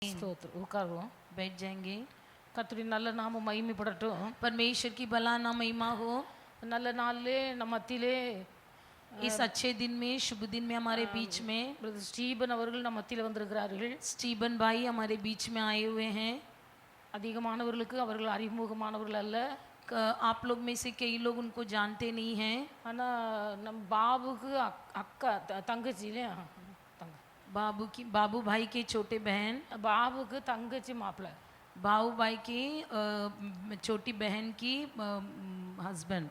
स्तोत्र உட்காருவோம். बैठ जाएंगे। கர்த்தருடைய நல்ல நாமம் மகிமைப்படட்டும். परमेश्वर की भला ना महिमा हो। நல்ல நாளிலே நம்ம மத்தியிலே इस अच्छे दिन में, शुभ दिन में हमारे बीच में பிரதர் ஸ்டீபன் அவர்கள் நம்ம மத்தியில் வந்திருக்கிறார்கள். स्टीबन भाई हमारे बीच में आए हुए हैं। அதிகமானவர்களுக்கு அவர்கள் அறிமுகமானவர்கள் அல்ல. आप लोग में से कई लोग उनको जानते नहीं हैं। ஆனால் நம்ம பாபுக்கு அக்கா தங்கச்சி இல்லையா, बाबू भाई के छोटे बहन, பாபுக்கு தங்கச்சி மாப்பிள்ளை, बाबू भाई की छोटी बहन की हस्बैंड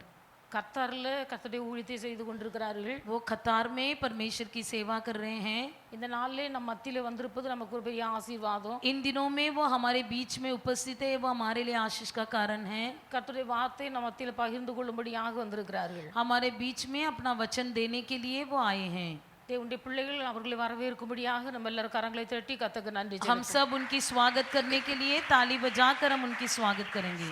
கத்தாரில் கர்த்தருடைய ஊழியத்தை செய்து கொண்டிருக்கிறார்கள். वो कतार में परमेश्वर की सेवा कर रहे हैं। இந்த நாளிலே நம்ம மத்தியில வந்திருப்பது நமக்கு ஒரு பெரிய ஆசீர்வாதம். इन दिनों में वो हमारे बीच में उपस्थित है, वो हमारे लिए आशीष का कारण है। கர்த்தருடைய வார்த்தை நம்ம மத்தியில பகிர்ந்து கொள்ளும்படியாக வந்திருக்கிறார்கள். हमारे बीच में अपना वचन देने के लिए वो आए हैं। தேவனுடைய பிள்ளைகள் அவர்களை வரவேற்கும்படியாக நம்ம எல்லாரும் கரங்களை தட்டி கர்த்தருக்கு நன்றி हम सब उनकी स्वागत करने के लिए ताली बजाकर हम उनकी स्वागत करेंगे।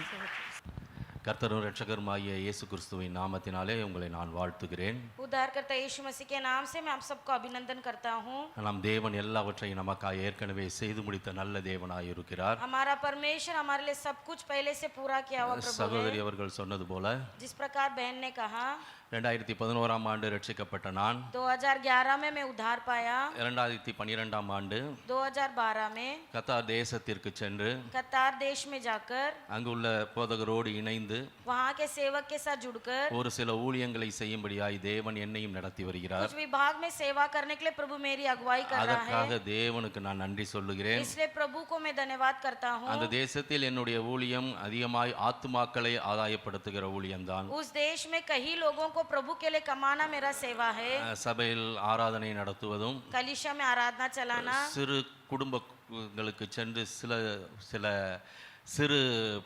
கர்த்தரும் இரட்சகருமாகிய இயேசு கிறிஸ்துவின் நாமத்தினாலே உங்களை நான் வாழ்த்துகிறேன். उद्धारकर्ता यीशु मसीह के नाम से मैं आप सबको अभिनंदन करता हूँ। நம் தேவன் எல்லாவற்றையும் நமக்காக ஏற்கனவே செய்து முடித்த நல்ல தேவனாய் இருக்கிறார். हमारा परमेश्वर हमारे लिए सब कुछ पहले से पूरा किया हुआ प्रभु சகோதரி है। அவர்கள் சொன்னது போல जिस प्रकार बहन ने कहा 2011ஆம் ஆண்டு ரட்சிக்கப்பட்ட நான் 2011 में मैं उद्धार पाया, 2012ஆம் ஆண்டு 2012 में கத்தார் தேசத்திற்கு சென்று कतार देश में जाकर அங்குள்ள போதகரோடு இணைந்து वहाँ के सेवक के साथ जुड़कर ஒரு சில ஊழியங்களை செய்யும்படியாய் தேவன் என்னையும் நடத்தி வருகிறார். कुछ विभाग में सेवा करने के लिए प्रभु मेरी अगुवाई कर रहा அதற்காக है। தேவனுக்கு நான் நன்றி சொல்லுகிறேன். इसलिए प्रभु को मैं धन्यवाद करता हूँ। அந்த தேசத்தில் என்னுடைய ஊழியம் அதிகமாய் ஆத்துமாக்களை ஆதாயப்படுத்துகிற ஊழியம்தான். उस देश में कई लोगों को प्रभु के लिए कमाना मेरा सेवा है। சபையில் ஆராதனை நடத்துவதும் कलीसिया में आराधना चलाना, சிறு குடும்பங்களுக்கு சென்று சில சிறு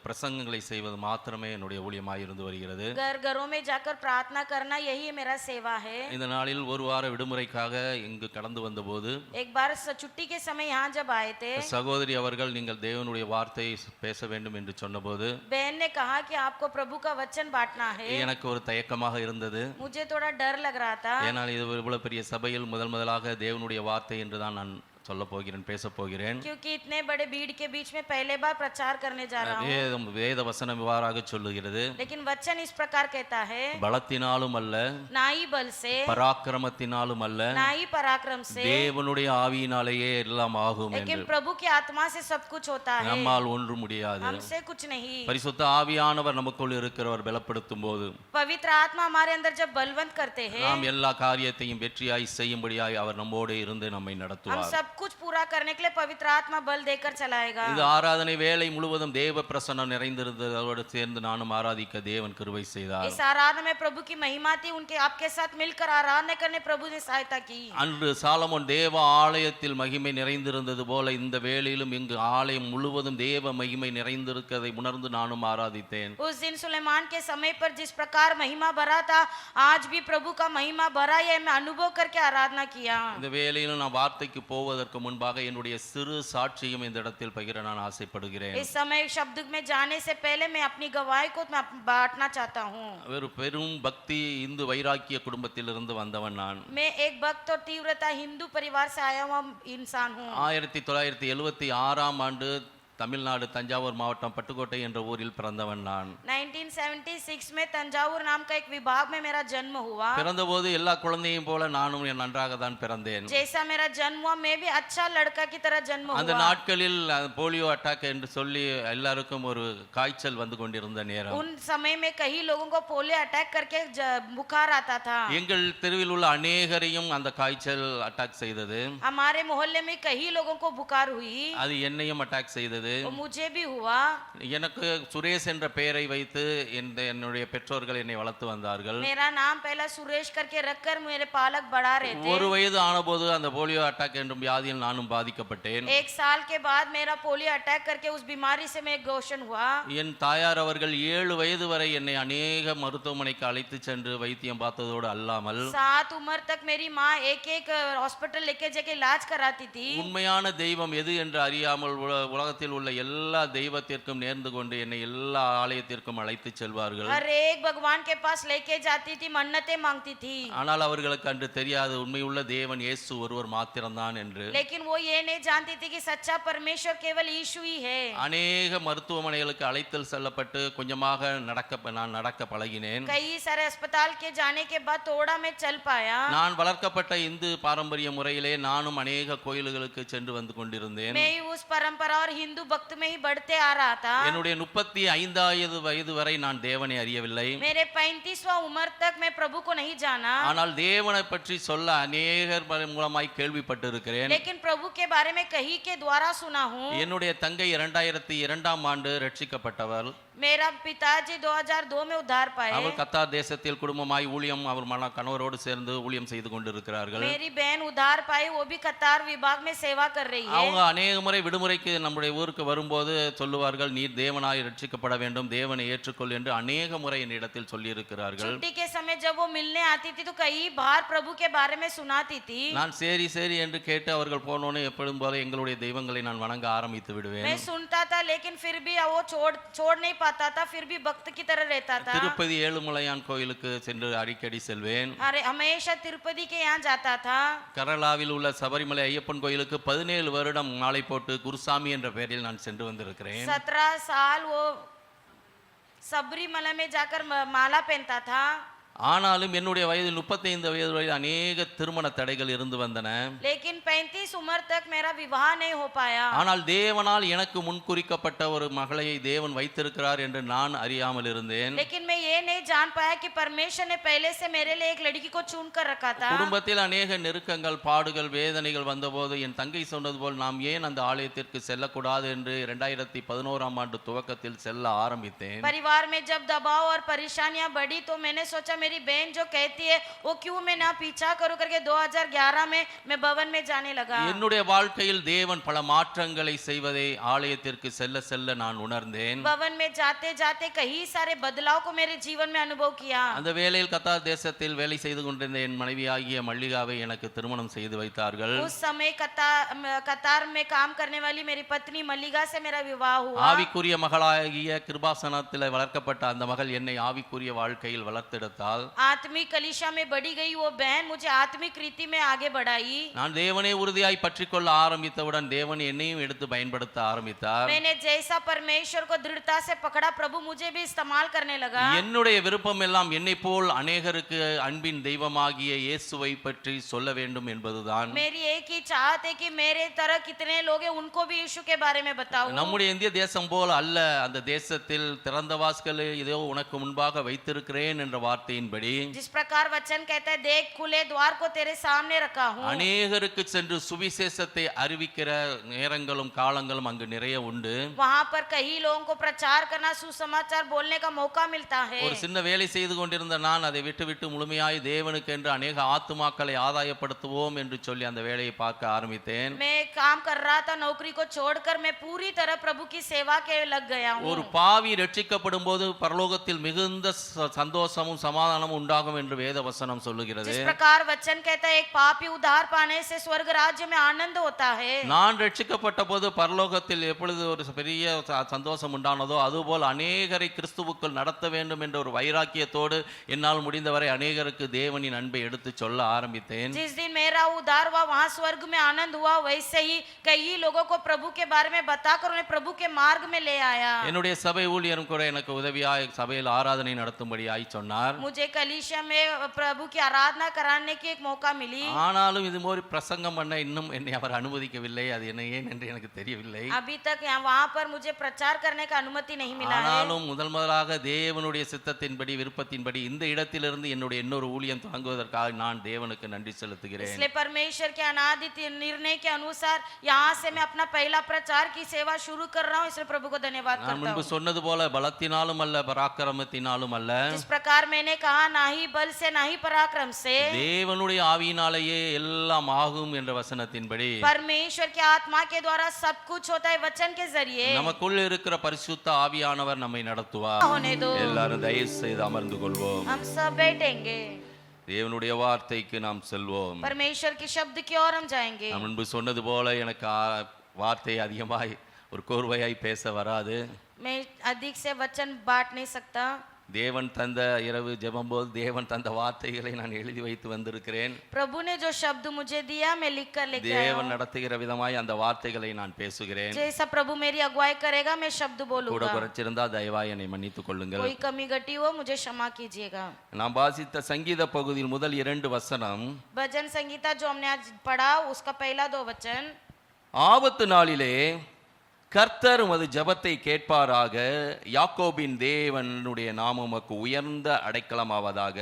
பிரசங்கங்களை செய்வது மாத்திரமே என்னுடைய ஊழியமாய் இருந்து வருகிறது. घर घरों में जाकर प्रार्थना करना यही मेरा सेवा है। இந்த நாளில் ஒரு வார விடுமுறைக்காக இங்கு கடந்து வந்தபோது एक बार छुट्टी के समय यहाँ जब आए थे, சகோதரி அவர்கள் நீங்கள் தேவனுடைய வார்த்தையை பேச வேண்டும் என்று சொன்னபோது बहन ने कहा कि आपको प्रभु का वचन बांटना है। எனக்கு ஒரு தயக்கமாக இருந்தது. मुझे थोड़ा डर लग रहा था, ஏனால் இது இவ்வளவு பெரிய சபையில் முதலாக தேவனுடைய வார்த்தை என்று தான் நான் சொல்ல போகிறேன், பேச போகிறேன். क्योंकि इतने बड़े भीड़ के बीच में पहले बार प्रचार करने जा रहा हूँ। வேத வசனம் இவ்வாறாக சொல்லுகிறது, लेकिन वचन इस प्रकार कहता है, பலத்தினாலும் அல்ல, ना ही बल से, பராக்கிரமத்தினாலும் அல்ல, ना ही पराक्रम से, தேவனுடைய ஆவியினாலேயே எல்லாம் ஆகும் लेकिन என்று. प्रभु की आत्मा से सब कुछ होता है, நம்மால் ஒன்றும் முடியாது. हमसे कुछ नहीं। பரிசுத்த ஆவியானவர் நமக்குள் இருக்கிறவர் பலப்படுத்தும் போது पवित्र आत्मा हमारे अंदर जब बलवंत करते हैं, நாம் எல்லா காரியத்தையும் வெற்றியாய் செய்யும்படியாய் அவர் நம்மோடு இருந்து நம்மை हम நடத்துவார். सब कुछ पूरा करने के लिए पवित्र आत्मा बल देकर चलाएगा। இது ஆராதனை வேளை முழுவதும் தேவ பிரசன்னம் நிறைந்திருந்ததோடு சேர்ந்து நானும் ஆராதிக்க தேவன் கிருபை செய்தார். इस आराधना में प्रभु की महिमा थी, उनके आपके साथ मिलकर आराधना करने प्रभु ने सहायता की। அன்று சாலமோன் தேவ ஆலயத்தில் மகிமை நிறைந்திருந்தது போல இந்த வேளையிலும் இங்கு ஆலயம் முழுவதும் தேவ மகிமை நிறைந்திருக்கிறதை உணர்ந்து நானும் ஆராதித்தேன். उस दिन सुलेमान के समय पर जिस प्रकार महिमा भरा था, आज भी प्रभु का महिमा भरा है, मैं अनुभव करके आराधना किया। இந்த வேளையிலும் நான் வார்த்தைக்கு போவதற்கு முன்பாக என்னுடைய சிறு சாட்சியும் இந்த இடத்தில் பகிர நான் ஆசைப்படுகிறேன். इस समय शब्द में जाने से पहले मैं अपनी गवाही को मैं बांटना चाहता हूँ। ஒரு பெரும் பக்தி இந்து வைராக்கிய குடும்பத்திலிருந்து வந்தவன் நான். मैं एक भक्त और तीव्रता हिंदू परिवार से आया हुआ इंसान हूँ। 1976ஆம் ஆண்டு தமிழ்நாடு தஞ்சாவூர் மாவட்டம் பட்டுக்கோட்டை என்ற ஊரில் பிறந்தவன் நான். 1976 में तंजावुर नाम का एक विभाग में मेरा जन्म हुआ। பிறந்தபோது எல்லா குழந்தையும் போல நானும் நன்றாக தான் பிறந்தேன். जैसा मेरा जन्म हुआ, मैं भी अच्छा लड़का की तरह जन्म அந்த हुआ। நாட்களில் போலியோ அட்டாக் என்று சொல்லி எல்லாருக்கும் ஒரு காய்ச்சல் வந்து கொண்டிருந்த நேரம். उन समय में कई लोगों को पोलियो अटैक करके बुखार आता था। எங்கள் தெருவில் உள்ள அநேகரையும் அந்த காய்ச்சல் அட்டாக் செய்தது. हमारे मोहल्ले में कई लोगों को बुखार हुई, அது என்னையும் அட்டாக் செய்தது. और मुझे भी हुआ। எனக்கு சுரேஷ் என்ற பெயரை வைத்து என்னுடைய பெற்றோர்கள் என்னை வளர்த்து வந்தார்கள். मेरा नाम पहला सुरेश करके रखकर मेरे पालक बढ़ा रहे थे। ஒரு வயது ஆனபோது அந்த போலியோ அட்டாக் என்றும் வியாதியில் நானும் பாதிக்கப்பட்டேன். 1 साल के बाद मेरा पोलियो अटैक करके उस बीमारी से मैं गोशन हुआ। என் தாயார் அவர்கள் 7 வயது வரை என்னை அநேக மருத்துவமனைக்கு அழைத்து சென்று வைத்தியம் பார்த்ததோடு அல்லாமல் 7 उम्र तक मेरी माँ एक हॉस्पिटल लेके जाके इलाज कराती थी। உண்மையான தெய்வம் எது என்று அறியாமல் உலகத்தில் உள்ள எல்லா தெய்வத்திற்கும் நேர்ந்து கொண்டு என்னை எல்லா ஆலயத்திற்கும் அழைத்து செல்வார்கள். हर एक भगवान के पास लेके जाती थी, मन्नतें मांगती थी. ஆனால் அவர்களுக்கு அன்று தெரியாது உண்மையுள்ள தேவன் இயேசு ஒருவர் மாத்திரம்தான் என்று. लेकिन वो ये नहीं जानती थी कि सच्चा परमेश्वर केवल यीशु ही है. அநேக மருத்துவமனைகளுக்கு அழைத்தல் செல்லப்பட்டு கொஞ்சமாக நான் நடக்க பழகினேன். कई सारे अस्पताल के जाने के बाद थोड़ा मैं चल पाया. நான் வளர்க்கப்பட்ட இந்து பாரம்பரிய முறையிலே நானும் அநேக கோயில்களுக்கு சென்று வந்து கொண்டிருந்தேன். मैं उस परंपरा और हिंदू भक्त में ही बढ़ते आ रहा था. என்னுடைய 35 வயது வரை நான் தேவனை அறியவில்லை. मेरे 35वां उम्र तक मैं प्रभु को नहीं जाना. ஆனால் தேவனை பற்றி சொல்ல அநேகர் மூலமாய் கேள்விப்பட்டிருக்கிறேன். लेकिन प्रभु के बारे में कही के द्वारा सुना हूँ. என்னுடைய தங்கை 2002ஆம் ஆண்டு ரட்சிக்கப்பட்டவர். मेरा पिताजी 2002 में उद्धार पाए. அவர் கத்தார் தேசத்தில் குடும்பமாய் ஊழியம் அவர் கணவரோடு சேர்ந்து ஊழியம் செய்து கொண்டிருக்கிறார்கள். मेरी बहन उद्धार पाई, वो भी कतार विभाग में सेवा कर रही है. அவங்க अनेक முறை விடுமுறைக்கு நம்முடைய ஊருக்கு வரும்போது சொல்லுவார்கள், நீ தேவனாய் ரட்சிக்கப்பட வேண்டும், தேவனை ஏற்றுக்கொள் என்று अनेक முறை என்னிடத்தில் சொல்லி இருக்கிறார்கள். छुट्टी के समय जब वो मिलने आती थी तो कई बार प्रभु के बारे में सुनाती थी. நான் சரி சரி என்று கேட்டு அவர்கள் போனோனே எப்பொழுதும் போல எங்களுடைய தெய்வங்களை நான் வணங்க ஆரம்பித்து விடுவேன். मैं सुनता था लेकिन फिर भी वो छोड़ नहीं पाता था, फिर भी भक्त की तरह रहता था. திருப்பதி ஏழுமலையான் கோயிலுக்கு சென்று அடிக்கடி செல்வேன். अरे हमेशा तिरुपति के यहाँ जाता था. கேரளாவில் உள்ள சபரிமலை ஐயப்பன் கோயிலுக்கு 17 வருடம் மாலை போட்டு குருசாமி என்ற பெயரில் நான் சென்று வந்திருக்கிறேன். 17 साल वो सबरीमला में जाकर माला पहनता था. ஆனாலும் என்னுடைய வயதில் 35 வயது வரை அநேக திருமண தடைகள் இருந்து வந்தன. लेकिन 35 उम्र तक मेरा विवाह नहीं हो पाया. ஆனால் தேவனால் எனக்கு முன்குறிக்கப்பட்ட ஒரு மகளை தேவன் வைத்திருக்கிறார் என்று நான் அறியாமல் இருந்தேன். लेकिन मैं ये नहीं जान पाया कि परमेश्वर ने पहले से मेरे लिए एक लड़की को चुन कर रखा था. குடும்பத்தில் அநேக நெருக்கங்கள் பாடுகள் வேதனைகள் வந்தபோது என் தங்கை சொன்னது போல் நாம் ஏன் அந்த ஆலயத்திற்கு செல்லக்கூடாது என்று 2011ஆம் ஆண்டு துவக்கத்தில் செல்ல ஆரம்பித்தேன். परिवार में जब दबाव और परेशानियां बढ़ी तो मैंने सोचा मेरी बहन जो कहती है वो क्यों मैं ना पीछा करूं करके 2011 में मैं भवन में जाने लगा. என்னுடைய வாழ்க்கையில் தேவன் பல மாற்றங்களை செய்வதை ஆலயத்திற்கு செல்ல செல்ல நான் உணர்ந்தேன். भवन में जाते जाते कई सारे बदलाव को मेरे जीवन में अनुभव किया. அந்த வேளையில் கத்தார் தேசத்தில் வேலை செய்து கொண்டிருந்த என் மனைவியாகிய மல்லிகாவை எனக்கு திருமணம் செய்து வைத்தார்கள். उस समय कतार में काम करने वाली मेरी पत्नी मल्लिका से मेरा विवाह हुआ. ஆவிக்குரிய மகளாகிய கிருபாசனத்தில் வளர்க்கப்பட்ட அந்த மகள் என்னை ஆவிக்குரிய வாழ்க்கையில் வளர்த்தெடுத்தால் आत्मिक कलीसिया में बढ़ी गई वो बहन मुझे आत्मिक रीति में आगे बढ़ाई. நான் தேவனை உறுதியாய் பற்றிக்கொள்ள ஆரம்பித்தவுடன் தேவன் என்னையும் எடுத்து பயன்படுத்த ஆரம்பித்தார். मैंने जैसा परमेश्वर को दृढ़ता से पकड़ा प्रभु मुझे भी इस्तेमाल करने लगा. என்னுடைய விருப்பம் எல்லாம் என்னை போல் அநேகருக்கு அன்பின் தெய்வமாகிய இயேசுவை பற்றி சொல்ல வேண்டும் என்பதுதான். मेरी एक ही चाहत है कि मेरे तरह कितने लोग हैं उनको भी यीशु के बारे में बताऊं. நம்முடைய இந்திய தேசம் போல் அல்ல, அந்த தேசத்தில் திறந்த வாசல்களை இதோ உனக்கு முன்பாக வைத்திருக்கிறேன் என்ற வார்த்தையின்படி जिस प्रकार वचन कहता है देख खुले द्वार को तेरे सामने रखा हूं. அநேகருக்கு சென்று சுவிசேஷத்தை அறிவிக்கிற நேரங்களும் காலங்களும் அங்கு நிறைய உண்டு. वहां पर कई लोगों को प्रचार करना सुसमाचार बोलने का मौका मिलता है. ஒரு சின்ன வேலை செய்து கொண்டிருந்த நான் அதை விட்டுவிட்டு முழுமையாய் தேவனுக்கு என்று அநேக ஆத்துமாக்களை ஆதாயப்படுத்துவோம் என்று சொல்லி அந்த வேலையை பார்க்க ஆரம்பித்தேன். मैं काम कर रहा था, नौकरी को छोड़कर मैं पूरी तरह प्रभु की सेवा के लग गया हूं. ஒரு பாவி ரட்சிக்கப்படும் போது பரலோகத்தில் மிகுந்த சந்தோஷமும் சமாதானமும் உண்டாகும் என்று வேத வசனம் சொல்லுகிறது. जिस प्रकार वचन कहता है एक पापी उद्धार पाने से स्वर्ग राज्य में आनंद होता है. நான் ரட்சிக்கப்பட்ட போது பரலோகத்தில் எப்பொழுது ஒரு பெரிய சந்தோஷம் உண்டானதோ அதுபோல் அநேகரை கிறிஸ்துவுக்குள் நடத்த வேண்டும் என்ற ஒரு வைராக்கியத்தோடு என்னால் முடிந்தவரை அநேகருக்கு தேவனின் அன்பை எடுத்து சொல்ல ஆரம்பித்தேன். जिस दिन मेरा उद्धार हुआ वहां स्वर्ग में आनंद हुआ, वैसे ही कई लोगों को प्रभु के बारे में बताकर उन्हें प्रभु के मार्ग में ले आया. என்னுடைய சபை ஊழியரும் கூட எனக்கு உதவியாய் சபையில் ஆராதனை நடத்தும்படியாய் சொன்னார். मुझे कलीसिया में प्रभु की आराधना कराने की एक मौका मिली. ஆனாலும் இது மாதிரி பிரசங்கம் பண்ண இன்னும் என்னை அவர் அனுமதிக்கவில்லை. அது என்ன ஏன் என்று எனக்கு தெரியவில்லை. अभी तक वहां पर मुझे प्रचार करने का अनुमति नहीं मिला है. ஆனாலும் முதலாக தேவனுடைய சித்தத்தின்படி விருப்பத்தின்படி இந்த இடத்திலிருந்து என்னுடைய இன்னொரு ஊழியம் தொடங்குவதற்காக நான் தேவனுக்கு நன்றி செலுத்துகிறேன். इसलिए परमेश्वर के अनादित निर्णय के अनुसार यहाँ से मैं अपना पहला प्रचार की सेवा शुरू कर रहा हूँ. इसलिए प्रभु को धन्यवाद நான் करता முன்பு हूँ. சொன்னது போல பலத்தினாலும் அல்ல பராக்கிரமத்தினாலும் அல்ல, जिस प्रकार मैंने कहा ना ही बल से ना ही पराक्रम से, தேவனுடைய ஆவியினாலேயே எல்லாம் ஆகும் என்ற வசனத்தின்படி परमेश्वर के आत्मा के द्वारा सब कुछ होता है वचन के जरिए. நமக்குள் இருக்கிற பரிசுத்த ஆவியானவர் நம்மை நடத்துவார். होने दो, எல்லாரும் தயவு செய்து அமர்ந்து கொள்வோம். हम सब बैठेंगे. தேவனுடைய வார்த்தைக்கு நாம் செல்வோம். परमेश्वर के शब्द की ओर हम जाएंगे. நான் முன்பு சொன்னது போல எனக்கு வார்த்தை அதிகமாய் ஒரு கோர்வையாய் பேச வராது. मैं अधिक से वचन बांट नहीं सकता। தேவன் தந்த இரவு ஜெபம் போது தேவன் தந்த வார்த்தைகளை நான் எழுதி வைத்து வந்திருக்கிறேன். प्रभु ने जो शब्द मुझे दिया मैं लिख कर लेके आया தேவன் हूं। நடத்துகிற விதமாய் அந்த வார்த்தைகளை நான் பேசுகிறேன். जैसा प्रभु मेरी अगुवाई करेगा मैं शब्द கூட बोलूंगा। குறைச்சிருந்தா தயவாய் என்னை மன்னித்துக் கொள்ளுங்கள். कोई कमी घटी हो मुझे क्षमा कीजिएगा। நாம் வாசித்த சங்கீத பகுதியில் முதல் 2 வசனம், भजन संगीता जो हमने आज पढ़ा उसका पहला 2 वचन, ஆபத்து நாளிலே கர்த்தர் உமது ஜெபத்தை கேட்பாராக, யாக்கோபின் தேவனுடைய நாமம் உமக்கு உயர்ந்த அடைக்கலமாவதாக,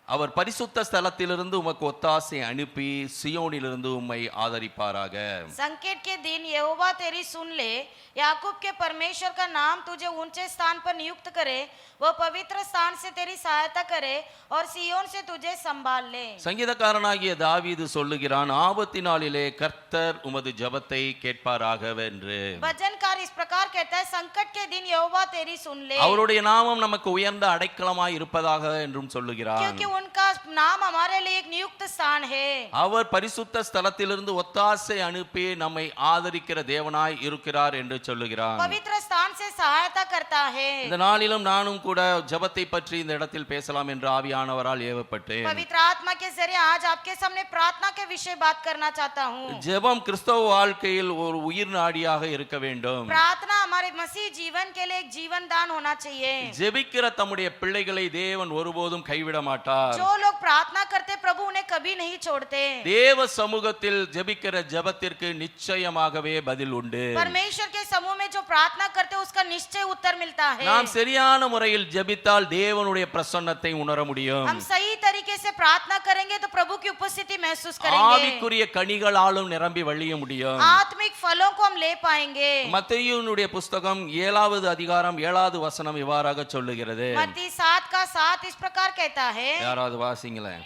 அவர் பரிசுத்த ஸ்தலத்திலிருந்து உமக்கு ஒத்தாசை அனுப்பி சியோனிலிருந்து உம்மை ஆதரிப்பாராக. संकट के दिन यहोवा तेरी सुन ले, याकूब के परमेश्वर का नाम तुझे ऊंचे स्थान पर नियुक्त करे, वह पवित्र स्थान से तेरी सहायता करे और सियोन से तुझे संभाल ले। சங்கீதக்காரனாகிய தாவீது சொல்லுகிறான், ஆபத்தினாலிலே கர்த்தர் உமது ஜெபத்தை கேட்பாராக என்று. भजनकार इस प्रकार कहता है, संकट के दिन यहोवा तेरी सुन ले, அவருடைய நாமம் நமக்கு உயர்ந்த அடைக்கலமாய் இருப்பதாக என்றும் சொல்லுகிறான். क्योंकि उनका नाम हमारे लिए एक नियुक्त स्थान है। அவர் பரிசுத்த ஸ்தலத்திலிருந்து ஒத்தாசை அனுப்பி நம்மை ஆதரிக்கிற தேவனாய் இருக்கிறார் என்று சொல்லுகிறான். पवित्र स्थान से सहायता करता है। இந்த நாளிலும் நானும் கூட ஜெபத்தை பற்றி இந்த இடத்தில் பேசலாம் என்று ஆவியானவரால் ஏவப்பட்டேன். पवित्र आत्मा के जरिए आज आपके सामने प्रार्थना के विषय बात करना चाहता हूँ। ஜெபம் கிறிஸ்தவ வாழ்க்கையில் ஒரு உயிர் நாடியாக இருக்க வேண்டும். प्रार्थना हमारे मसीह जीवन के लिए एक जीवन दान होना चाहिए। ஜெபிக்கிற தம்முடைய பிள்ளைகளை தேவன் ஒருபோதும் கைவிட மாட்டார். जो लोग प्रार्थना करते प्रभु उन्हें कभी नहीं छोड़ते। தேவ சமூகத்தில் ஜெபிக்கிற ஜெபத்திற்கு நிச்சயமாகவே பதில் உண்டு. परमेश्वर के समूह में जो प्रार्थना करते उसका निश्चय उत्तर मिलता है। நாம் சரியான முறையில் ஜெபித்தால் தேவனுடைய பிரசன்னத்தை உணர முடியும். हम सही तरीके से प्रार्थना करेंगे तो प्रभु की उपस्थिति महसूस करेंगे। ஆவிக்குரிய கனிகளாலும் நிரம்பி வழிய முடியும். आत्मिक फलों को हम ले पाएंगे। மத்தேயுனுடைய புஸ்தகம் 7வது அதிகாரம் 7வது வசனம் இவ்வாறாக சொல்லுகிறது. मत्ती 7 का 7 इस प्रकार कहता है, யாராவது வாசிங்களேன்.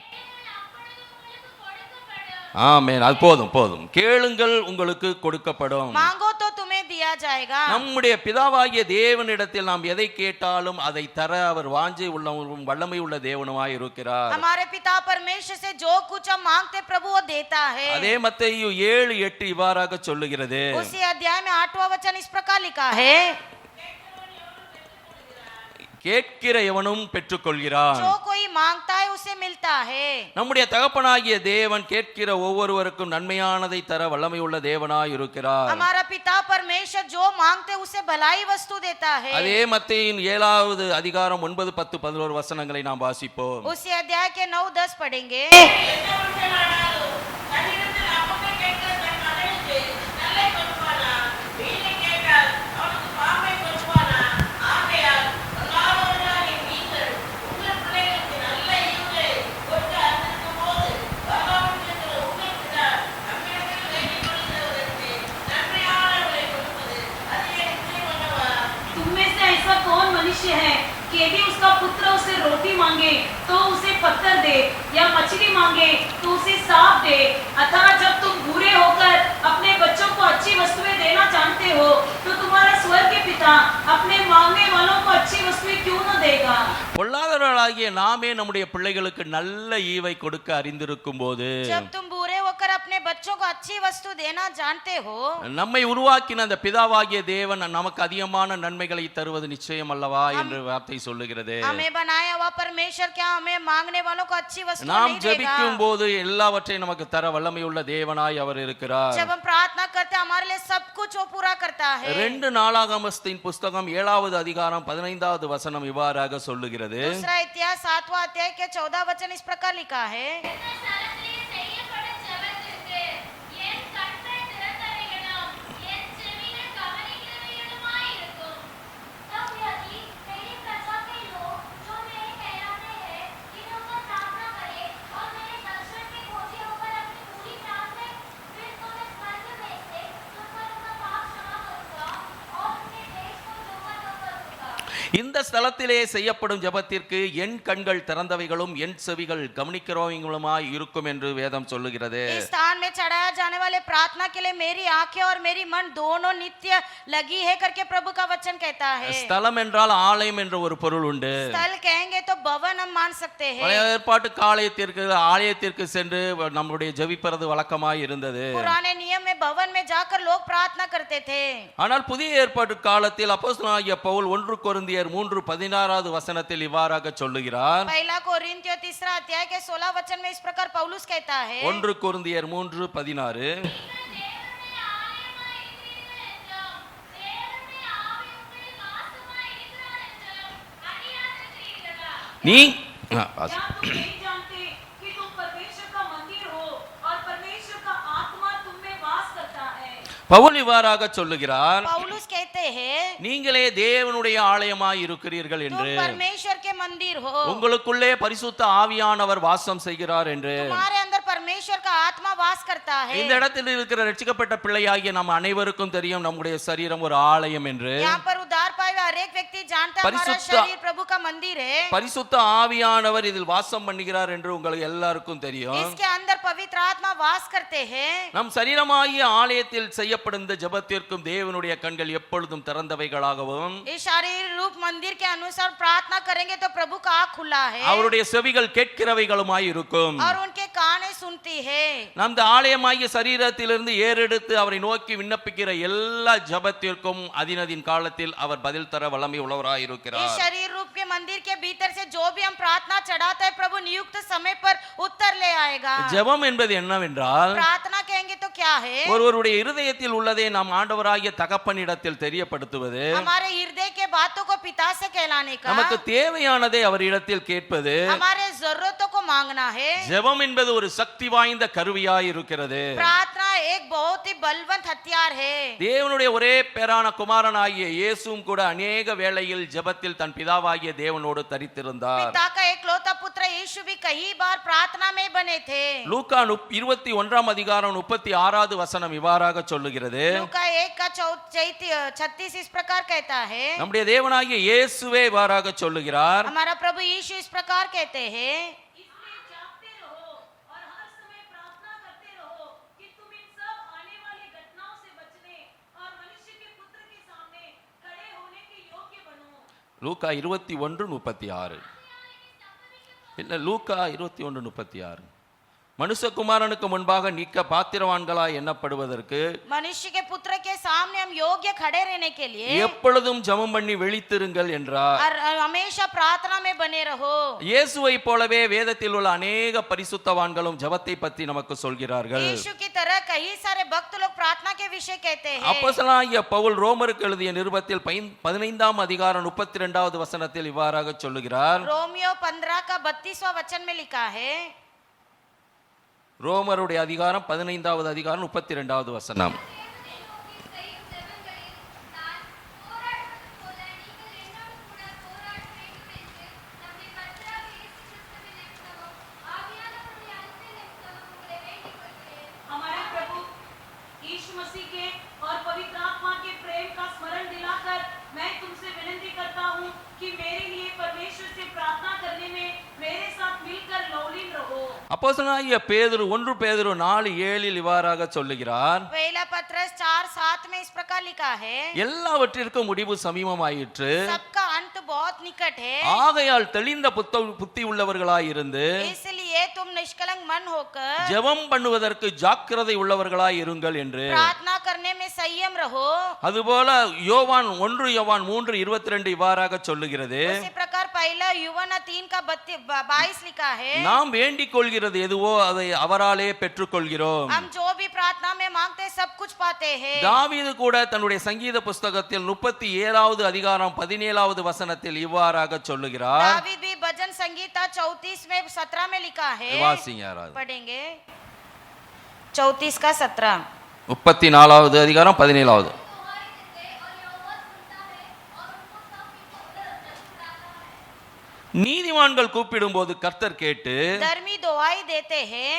ஆமென். அது போதும் போதும். கேளுங்கள் உங்களுக்கு கொடுக்கப்படும். मांगो तो तुम्हें दिया जाएगा। நம்முடைய பிதாவாகிய தேவனிடத்தில் நாம் எதை கேட்டாலும் அதை தர அவர் வாஞ்சை உள்ளவரும் வல்லமை உள்ள தேவனுமாய் இருக்கிறார். हमारे पिता परमेश्वर से जो कुछ हम मांगते प्रभु वो देता है। அதே மத்தேயு 7:8 இவ்வாறாக சொல்லுகிறது. उसी अध्याय में 8वां वचन इस प्रकार लिखा है, கேட்கிற எவனும் பெற்றுக்கொள்கிறான். जो कोई मांगता है उसे मिलता है। நம்முடைய தகப்பனாகிய தேவன் கேட்கிற ஒவ்வொருவருக்கும் நன்மையானதை தர வல்லமை உள்ள தேவனாய் இருக்கிறார். हमारा पिता परमेश्वर जो मांगते उसे भलाई वस्तु देता है। அதே மத்தேயுவின் 7வது அதிகாரம் 9, 10, 11 வசனங்களை நாம் வாசிப்போம். उसी अध्याय के 9, 10 पढ़ेंगे। मनुष्य है कि यदि उसका पुत्र उसे रोटी मांगे तो उसे पत्थर दे, या मछली मांगे तो उसे सांप दे। अतः जब तुम बुरे होकर अपने बच्चों को अच्छी वस्तुएं देना जानते हो तो तुम्हारा स्वर्ग के पिता अपने मांगने वालों को अच्छी वस्तुएं क्यों न देगा। பொல்லாதவர்களாகிய நாமே நம்முடைய பிள்ளைகளுக்கு நல்ல ஈவை கொடுக்க அறிந்திருக்கும் போது, जब तुम बुरे होकर अपने बच्चों को अच्छी वस्तु देना जानते हो, நம்மை உருவாக்கின அந்த பிதாவாகிய தேவன் நமக்கு அதிகமான நன்மைகளை தருவது நிச்சயம் அல்லவா என்று வார்த்தை சொல்லுகிறது. हमें बनाया हुआ परमेश्वर क्या हमें मांगने वालों को अच्छी वस्तु நாம் नहीं ஜெபிக்கும் देगा। போது எல்லாவற்றையும் நமக்கு தர வல்லமை உள்ள தேவனாய் அவர் இருக்கிறார். जब हम प्रार्थना करते हैं हमारे लिए सब कुछ वो पूरा करता है। 2 நாளாகமத்தின் புஸ்தகம் 7வது அதிகாரம் 15வது வசனம் இவ்வாறாக சொல்லுகிறது. दूसरा इतिहास 7वां अध्याय के 14 वचन इस प्रकार लिखा है, இந்த ஸ்தலத்திலே செய்யப்படும் ஜெபத்திற்கு என் கண்கள் திறந்தவைகளும் என் செவிகள் கவனிக்கிறவங்களுமாய் இருக்கும் என்று வேதம் சொல்லுகிறது. इस स्थान में चढ़ाया जाने वाले प्रार्थना के लिए मेरी आंखें और मेरी मन दोनों नित्य लगी है करके प्रभु का वचन कहता है। ஸ்தலம் என்றால் ஆலயம் என்ற ஒரு பொருள் உண்டு. स्थल कहेंगे तो भवन हम मान सकते हैं। பழைய ஏற்பாட்டுக்கு ஆலயத்திற்கு சென்று நம்முடைய ஜெபிப்பது வழக்கமாய் இருந்தது. पुराने नियम में भवन में जाकर लोग प्रार्थना करते थे। ஆனால் புதிய ஏற்பாட்டு காலத்தில் அப்போஸ்தலனாகிய பவுல் 1 கொரிந்தியர் 3:16 வசனத்தில் இவ்வாறாக சொல்லுகிறார். पहला कोरिन्थियों 3 अध्याय के 16 वचन में इस प्रकार पौलुस कहता है। 1 கொரிந்தியர் 3:16 நீ क्या तुम नहीं जानते कि तुम परमेश्वर का मंदिर हो और परमेश्वर का आत्मा तुम में वास करता है। பவுல் இவ்வாறாக சொல்லுகிறார், पौलुस कहते हैं நீங்களே தேவனுடைய ஆலயமாய் இருக்கிறீர்கள் तुम என்று, परमेश्वर के मंदिर हो, உங்களுக்குள்ளே பரிசுத்த ஆவியானவர் வாசம் செய்கிறார் என்று. तुम्हारे अंदर परमेश्वर का आत्मा वास करता है। இந்த இடத்தில் இருக்கிற ரட்சிக்கப்பட்ட பிள்ளையாகிய நம்ம அனைவருக்கும் தெரியும் நம்முடைய சரீரம் ஒரு ஆலயம் என்று. यहाँ पर उद्धार पाए हुए हर एक व्यक्ति जानता है हमारा परिशुद्ध- शरीर प्रभु का मंदिर है। பரிசுத்த ஆவியானவர் இதில் வாசம் பண்ணுகிறார் என்று உங்களுக்கு எல்லாருக்கும் தெரியும். इसके अंदर पवित्र आत्मा वास करते हैं। நம் சரீரமாகிய ஆலயத்தில் செய்யப்படும் இந்த ஜெபத்திற்கும் தேவனுடைய கண்கள் எப்பொழுதும் திறந்தவைகளாகவும், इस शारीर रूप मंदिर के अनुसार प्रार्थना करेंगे तो प्रभु का आँख खुला है அவருடைய செவிகள் கேட்கிறவைகளுமாய் இருக்கும். और उनके कानें सुनती है। நம் ஆலயமாகிய சரீரத்திலிருந்து ஏறெடுத்து அவரை நோக்கி விண்ணப்பிக்கிற எல்லா ஜெபத்திற்கும் அதினதின் காலத்தில் அவர் பதில் தர வல்லமை உள்ளவராய் इस இருக்கிறார். शरीर रूप के मंदिर के भीतर से जो भी हम प्रार्थना चढ़ाते हैं प्रभु नियुक्त समय पर उत्तर ले आएगा। ஜெபம் என்பது என்னவென்றால், प्रार्थना कहेंगे तो क्या है? ஒருவருடைய இருதயத்தில் உள்ளதை நாம் ஆண்டவராகிய தகப்பனிடத்தில் தெரியப்படுத்துவது, हमारे हृदय के बातों को पिता से कहलाने का, நமக்கு தேவையானதை அவரிடத்தில் கேட்பது. हमारे जरूरतों को मांगना है। ஜெபம் என்பது ஒரு சக்தி வாய்ந்த கருவியாய் இருக்கிறது. प्रार्थना एक बहुत ही बलवंत हथियार है। தேவனுடைய ஒரே பேரான குமாரனாகிய இயேசுவும் கூட அநேக வேளையில் ஜெபத்தில் தன் பிதாவாகிய தேவனோடு தரித்திருந்தார். पिता का एकलौता पुत्र यीशु भी कई बार प्रार्थना में बने थे। லூக்கா 21:36 வசனம் இவ்வாறாக சொல்லுகிறது. लूका 1:36 इस प्रकार कहता है। நம்முடைய தேவனாகிய இயேசுவே இவ்வாறாக சொல்லுகிறார். हमारा प्रभु यीशु इस प्रकार कहते हैं, इसलिए जागते रहो और हर समय प्रार्थना करते रहो कि तुम इन सब आने वाली घटनाओं से बचने और मनुष्य के पुत्र के सामने खड़े होने के योग्य बनो। லூக்கா 21:36 இல்ல லூக்கா 21:36 மனுஷகுமாரனுக்கு முன்பாக நிற்க பாத்திரவான்களாய் எண்ணப்படுவதற்கு मनुष्य के पुत्र के सामने हम योग्य खड़े रहने के लिए எப்பொழுதும் ஜெபம் பண்ணி விழித்திருங்கள் என்றார். और हमेशा प्रार्थना में बने रहो। இயேசுவை போலவே வேதத்தில் உள்ள அநேக பரிசுத்தவான்களும் ஜெபத்தை பற்றி நமக்கு சொல்கிறார்கள். यीशु की तरह कई सारे भक्त लोग प्रार्थना के विषय कहते हैं। அப்போஸ்தலனாகிய பவுல் ரோமருக்கு எழுதிய நிருபத்தில் 15 வசனத்தில் இவ்வாறாக சொல்லுகிறார். रोमियो 15 का 32वां वचन में लिखा है। ரோமருடைய அதிகாரம் 15 வசனம். हमारे प्रभु यीशु मसीह के और पवित्र आत्मा के प्रेम का स्मरण दिलाकर मैं तुमसे विनती करता हूँ कि मेरे लिए परमेश्वर से प्रार्थना करने में मेरे साथ मिलकर लौलीन रहो। அப்போஸ்தலனாகிய பேதுரு 1 பேதுரு 4:7 இவ்வாறாக சொல்லுகிறார். पहला पत्रस 4:7 में इस प्रकार लिखा है, எல்லாவற்றிற்கும் முடிவு சமீபமாயிற்று, सबका अंत बहुत निकट है, ஆகையால் தெளிந்த புத்தி உள்ளவர்களாய் இருந்து इसलिए तुम निष्कलंक मन होकर ஜெபம் பண்ணுவதற்கு ஜாக்கிரதை உள்ளவர்களாய் இருங்கள் என்று. प्रार्थना करने में संयम रहो। அதுபோல 1 யோவான் 3:22 இவ்வாறாக சொல்லுகிறது. उसी प्रकार पहला यूहन्ना 3:22 लिखा है, நாம் வேண்டிக் கொள்கிறது எதுவோ அதை அவராலே பெற்றுக்கொள்கிறோம். हम जो भी प्रार्थना में मांगते हैं सब कुछ पाते हैं। தாவீது கூட தன்னுடைய சங்கீத புஸ்தகத்தில் 37 அதிகாரம் 17 வசனத்தில் இவ்வாறாக சொல்லுகிறார். दावीद भी भजन संगीता 34 में 17 में लिखा है। வாசிங்க யாராவது. पढ़ेंगे 34 का 17। 34 அதிகாரம் 17. நீதிமான்கள் கூப்பிடும்போது கர்த்தர் கேட்டு धर्मी दुआई देते हैं,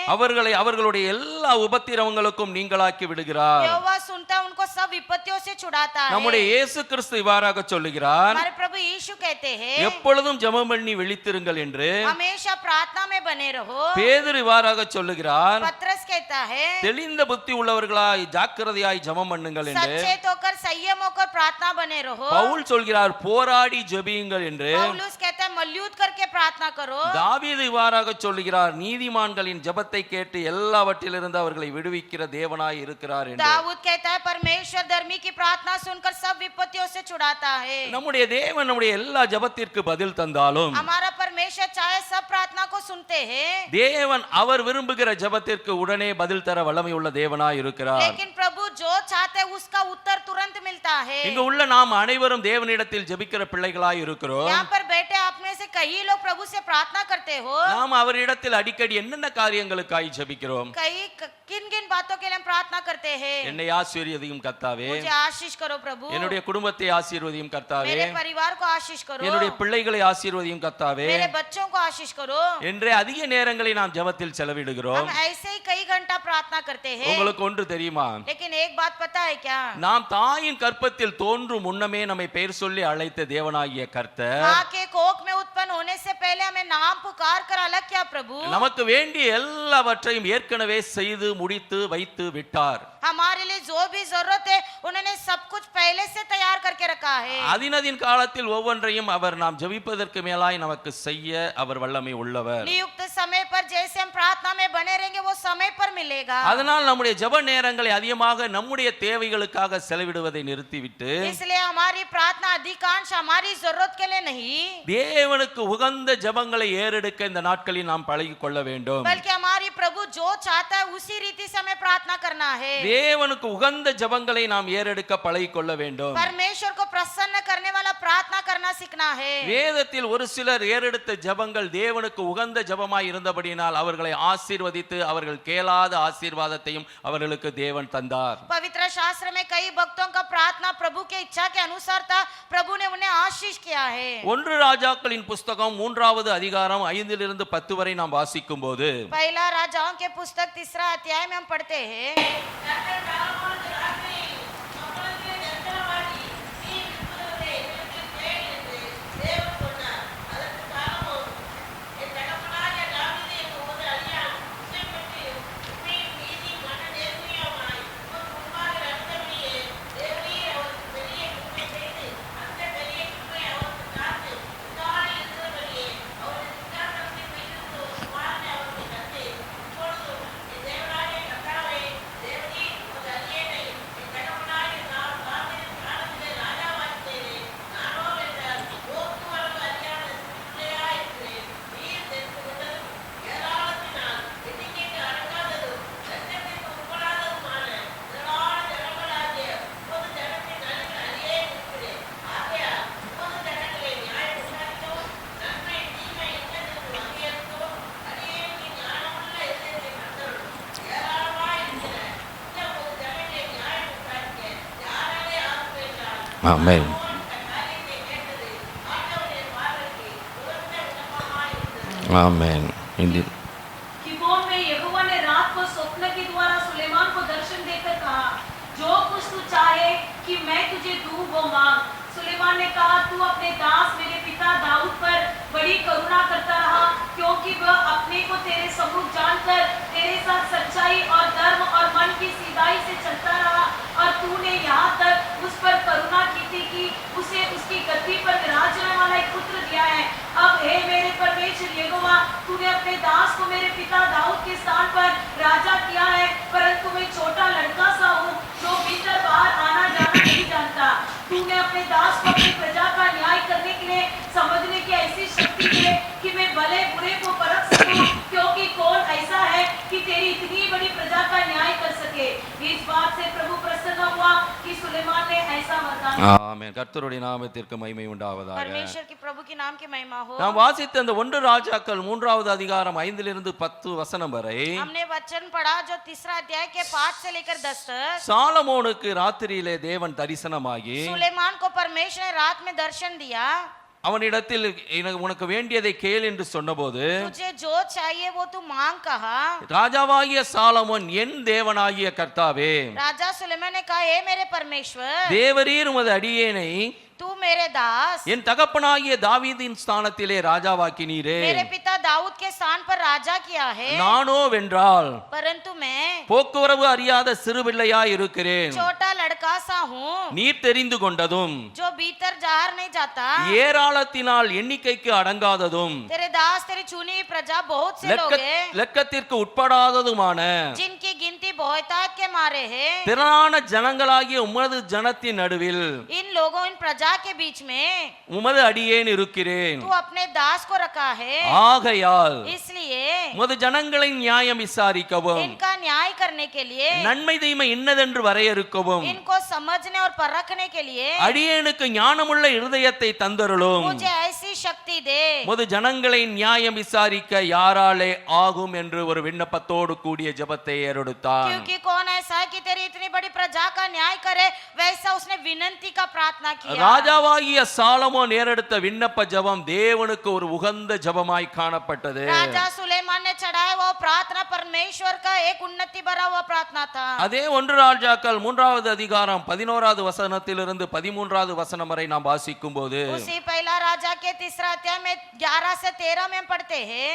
அவர்களுடைய எல்லா உபத்திரவங்களுக்கும் நீங்களாக்கி விடுகிறார். यहोवा सुनता है, उनको सब विपत्तियों से छुड़ाता है। நம்முடைய இயேசு கிறிஸ்து இவ்வாறாக சொல்லுகிறார், हमारे प्रभु यीशु कहते हैं, எப்பொழுதும் ஜெபம் பண்ணி விழித்திருங்கள் என்று. हमेशा प्रार्थना में बने रहो। பேதுரு இவ்வாறாக சொல்லுகிறார், पत्रस कहता है, தெளிந்த புத்தி உள்ளவர்களாய் ஜாக்கிரதையாய் ஜெபம் பண்ணுங்கள் என்று. सचेत होकर संयम होकर प्रार्थना बने रहो। பவுல் சொல்கிறார், போராடி ஜெபியுங்கள் என்று. पौलुस कहता है, मल्लयुद्ध करके प्रार्थना करो। தாவீது இவ்வாறாக சொல்லுகிறார், நீதிமான்களின் ஜெபத்தை கேட்டு எல்லாவற்றிலிருந்து அவர்களை விடுவிக்கிற தேவனாய் இருக்கிறார் என்று. दाऊद कहता है, परमेश्वर धर्मी की प्रार्थना सुनकर सब विपत्तियों से छुड़ाता है। நம்முடைய தேவன் நம்முடைய எல்லா ஜெபத்திற்கு பதில் தந்தாலும் हमारा परमेश्वर चाहे सब प्रार्थना को सुनते हैं, தேவன் அவர் விரும்புகிற ஜெபத்திற்கு உடனே பதில் தர வல்லமை உள்ள தேவனாய் இருக்கிறார். लेकिन प्रभु जो चाहते हैं उसका उत्तर तुरंत मिलता है। இங்கு உள்ள நாம் அனைவரும் தேவனிடத்தில் ஜெபிக்கிற பிள்ளைகளாய் இருக்கிறோம். यहाँ पर बैठे आप में से कई लोग प्रभु से प्रार्थना करते हो। நாம் அவரிடத்தில் அடிக்கடி என்னென்ன காரியங்களுக்காய் ஜெபிக்கிறோம்? किन किन बातों के लिए हम प्रार्थना करते हैं? என்னை ஆசீர்வதியும் கர்த்தாவே, मुझे आशीष करो प्रभु, என்னுடைய குடும்பத்தை ஆசீர்வதியும் கர்த்தாவே, मेरे परिवार को आशीष करो, என்னுடைய பிள்ளைகளை ஆசீர்வதியும் கர்த்தாவே मेरे बच्चों को आशीष करो। என்றே அதிக நேரங்களை நாம் ஜெபத்தில் செலவிடுகிறோம். हम ऐसे ही कई घंटा प्रार्थना करते हैं। உங்களுக்கு ஒன்று தெரியுமா? लेकिन एक बात पता है क्या? நாம் தாயின் கற்பத்தில் தோன்றும் முன்னமே நம்மை பெயர் சொல்லி அழைத்த தேவனாகிய கர்த்தர் माँ के कोख में उत्पन्न होने से पहले हमें नाम पुकार कर अलग किया प्रभु। நமக்கு வேண்டிய எல்லாவற்றையும் ஏற்கனவே செய்து முடித்து வைத்து விட்டார். हमारे लिए जो भी जरूरत है उन्होंने सब कुछ पहले से तैयार करके रखा है। அதினதின் காலத்தில் ஒவ்வொன்றையும் அவர் நாம் ஜெபிப்பதற்கு மேலாய் நமக்கு செய்ய அவர் வல்லமை உள்ளவர். नियुक्त समय पर जैसे हम प्रार्थना में बने रहेंगे वो समय पर मिलेगा। அதனால் நம்முடைய ஜெப நேரங்களை அதிகமாக நம்முடைய தேவைகளுக்காக செலவிடுவதை நிறுத்திவிட்டு इसलिए हमारी प्रार्थना अधिकांश हमारी जरूरत के लिए नहीं, தேவனுக்கு உகந்த ஜெபங்களை ஏறெடுக்க இந்த நாட்களில் நாம் பழகிக் கொள்ள வேண்டும். बल्कि हमारी प्रभु जो चाहता है उसी रीति से हमें प्रार्थना करना है। தேவனுக்கு உகந்த ஜெபங்களை நாம் ஏறெடுக்க பழகிக் கொள்ள வேண்டும். परमेश्वर को प्रसन्न करने वाला प्रार्थना करना सीखना है। வேதத்தில் ஒரு சிலர் ஏறெடுத்த ஜெபங்கள் தேவனுக்கு உகந்த ஜெபமாய் இருந்தபடியினால் அவர்களை ஆசீர்வதித்து அவர்கள் கேளாத ஆசீர்வாதத்தையும் அவர்களுக்கு தேவன் தந்தார். पवित्र शास्त्र में कई भक्तों का प्रार्थना प्रभु के इच्छा के अनुसार था, प्रभु ने उन्हें आशीष किया है। ஒன்று ராஜாக்களின் புஸ்தகம் 3வது அதிகாரம் 5 10 வரை நாம் வாசிக்கும் போது पहला राजाओं के पुस्तक 3 अध्याय में हम पढ़ते हैं, ஆமென். ஆமென். गिबोन में यहोवा ने रात को स्वप्न के द्वारा सुलेमान को दर्शन देकर कहा, जो कुछ तू चाहे कि मैं तुझे दूं वो मांग। सुलेमान ने कहा, तू अपने दास मेरे पिता दाऊद पर बड़ी करुणा करता रहा, क्योंकि वह अपने को तेरे सम्मुख जानकर तेरे साथ सच्चाई और धर्म और मन की सीधाई से चलता रहा, और तूने यहाँ तक उस पर करुणा की थी कि उसे उसकी गद्दी पर विराजने वाला एक पुत्र दिया है। अब हे मेरे परमेश्वर यहोवा, तूने अपने दास को मेरे पिता दाऊद के स्थान पर राजा किया है, परंतु मैं छोटा लड़का सा हूँ जो भीतर बाहर आना जाना नहीं जानता। तूने अपने दास को अपनी प्रजा का न्याय करने के लिए समझने की ऐसी शक्ति दे कि मैं भले बुरे को परख सकूं, क्योंकि कौन ऐसा है कि तेरी इतनी बड़ी प्रजा का न्याय कर सके। इस बात से प्रभु प्रसन्न हुआ कि सुलेमान ने ऐसा वरदान। ஆமென். கர்த்தருடைய நாமத்திற்கு மகிமை உண்டாவதாக. परमेश्वर की प्रभु की नाम की महिमा हो। நாம் வாசித்த அந்த 1 ராஜாக்கள் 3வது அதிகாரம் 5 10 வசனம் வரை हमने वचन पढ़ा जो 3 अध्याय के 5 से लेकर 10 तक। சாலமோனுக்கு ராத்திரியிலே தேவன் தரிசனமாகி सुलेमान को परमेश्वर ने रात में दर्शन दिया, அவனிடத்தில் உனக்கு வேண்டியதை கேள் என்று சொன்னபோது तुझे जो चाहिए वो तू मांग कहा। ராஜாவாகிய சாலமோன் என் தேவனாகிய கர்த்தாவே राजा सुलेमान ने कहा, हे मेरे परमेश्वर, தேவரீர் உமது அடியேனை तू मेरे दास என் தகப்பனாகிய தாவீதின் ஸ்தானத்திலே ராஜாவாக்கினீரே, मेरे पिता दाऊद के स्थान पर राजा किया है, நானோ வென்றால் परंतु मैं போக்குவரவு அறியாத சிறுபிள்ளையாய் இருக்கிறேன். छोटा लड़का सा हूँ நீர் தெரிந்து கொண்டதும் जो भीतर बाहर नहीं जाता। ஏராளத்தினால் எண்ணிக்கைக்கு அடங்காததும் तेरे दास तेरी चुनी हुई प्रजा बहुत से लोग हैं லெக்கத்திற்கு உட்படாததுமான जिनकी गिनती बहुतायत के मारे है। திரளான ஜனங்களாகிய உமது ஜனத்தின் நடுவில் इन लोगों इन प्रजा के बीच में உமது அடியேன் இருக்கிறேன். तू अपने दास को रखा है, ஆகையால் इसलिए உமது ஜனங்களின் நியாயம் விசாரிக்கவும் इनका न्याय करने के लिए, நன்மை தீமை இன்னதென்று வரையறுக்கவும் इनको समझने और परखने के लिए அடியேனுக்கு ஞானமுள்ள இருதயத்தை தந்தருளும். मुझे ऐसी शक्ति दे। உமது ஜனங்களை நியாயம் விசாரிக்க யாராலே ஆகும் என்று ஒரு விண்ணப்பத்தோடு கூடிய ஜெபத்தை ஏறெடுத்தான். क्योंकि कौन ऐसा है कि तेरी इतनी बड़ी प्रजा का न्याय करे, वैसा उसने विनंती का प्रार्थना किया। ராஜாவாகிய சாலமோன் ஏறெடுத்த விண்ணப்ப ஜெபம் தேவனுக்கு ஒரு உகந்த ஜெபமாய் காணப்பட்டது. राजा सुलेमान ने चढ़ाया वो प्रार्थना परमेश्वर का एक उन्नति भरा हुआ प्रार्थना था। அதே 1 ராஜாக்கள் 3வது அதிகாரம் 11வது வசனத்திலிருந்து 13வது வசனம் வரை நாம் வாசிக்கும் போது उसी पहला राजा के तीसरा अध्याय में 11 से 13 में पढ़ते हैं।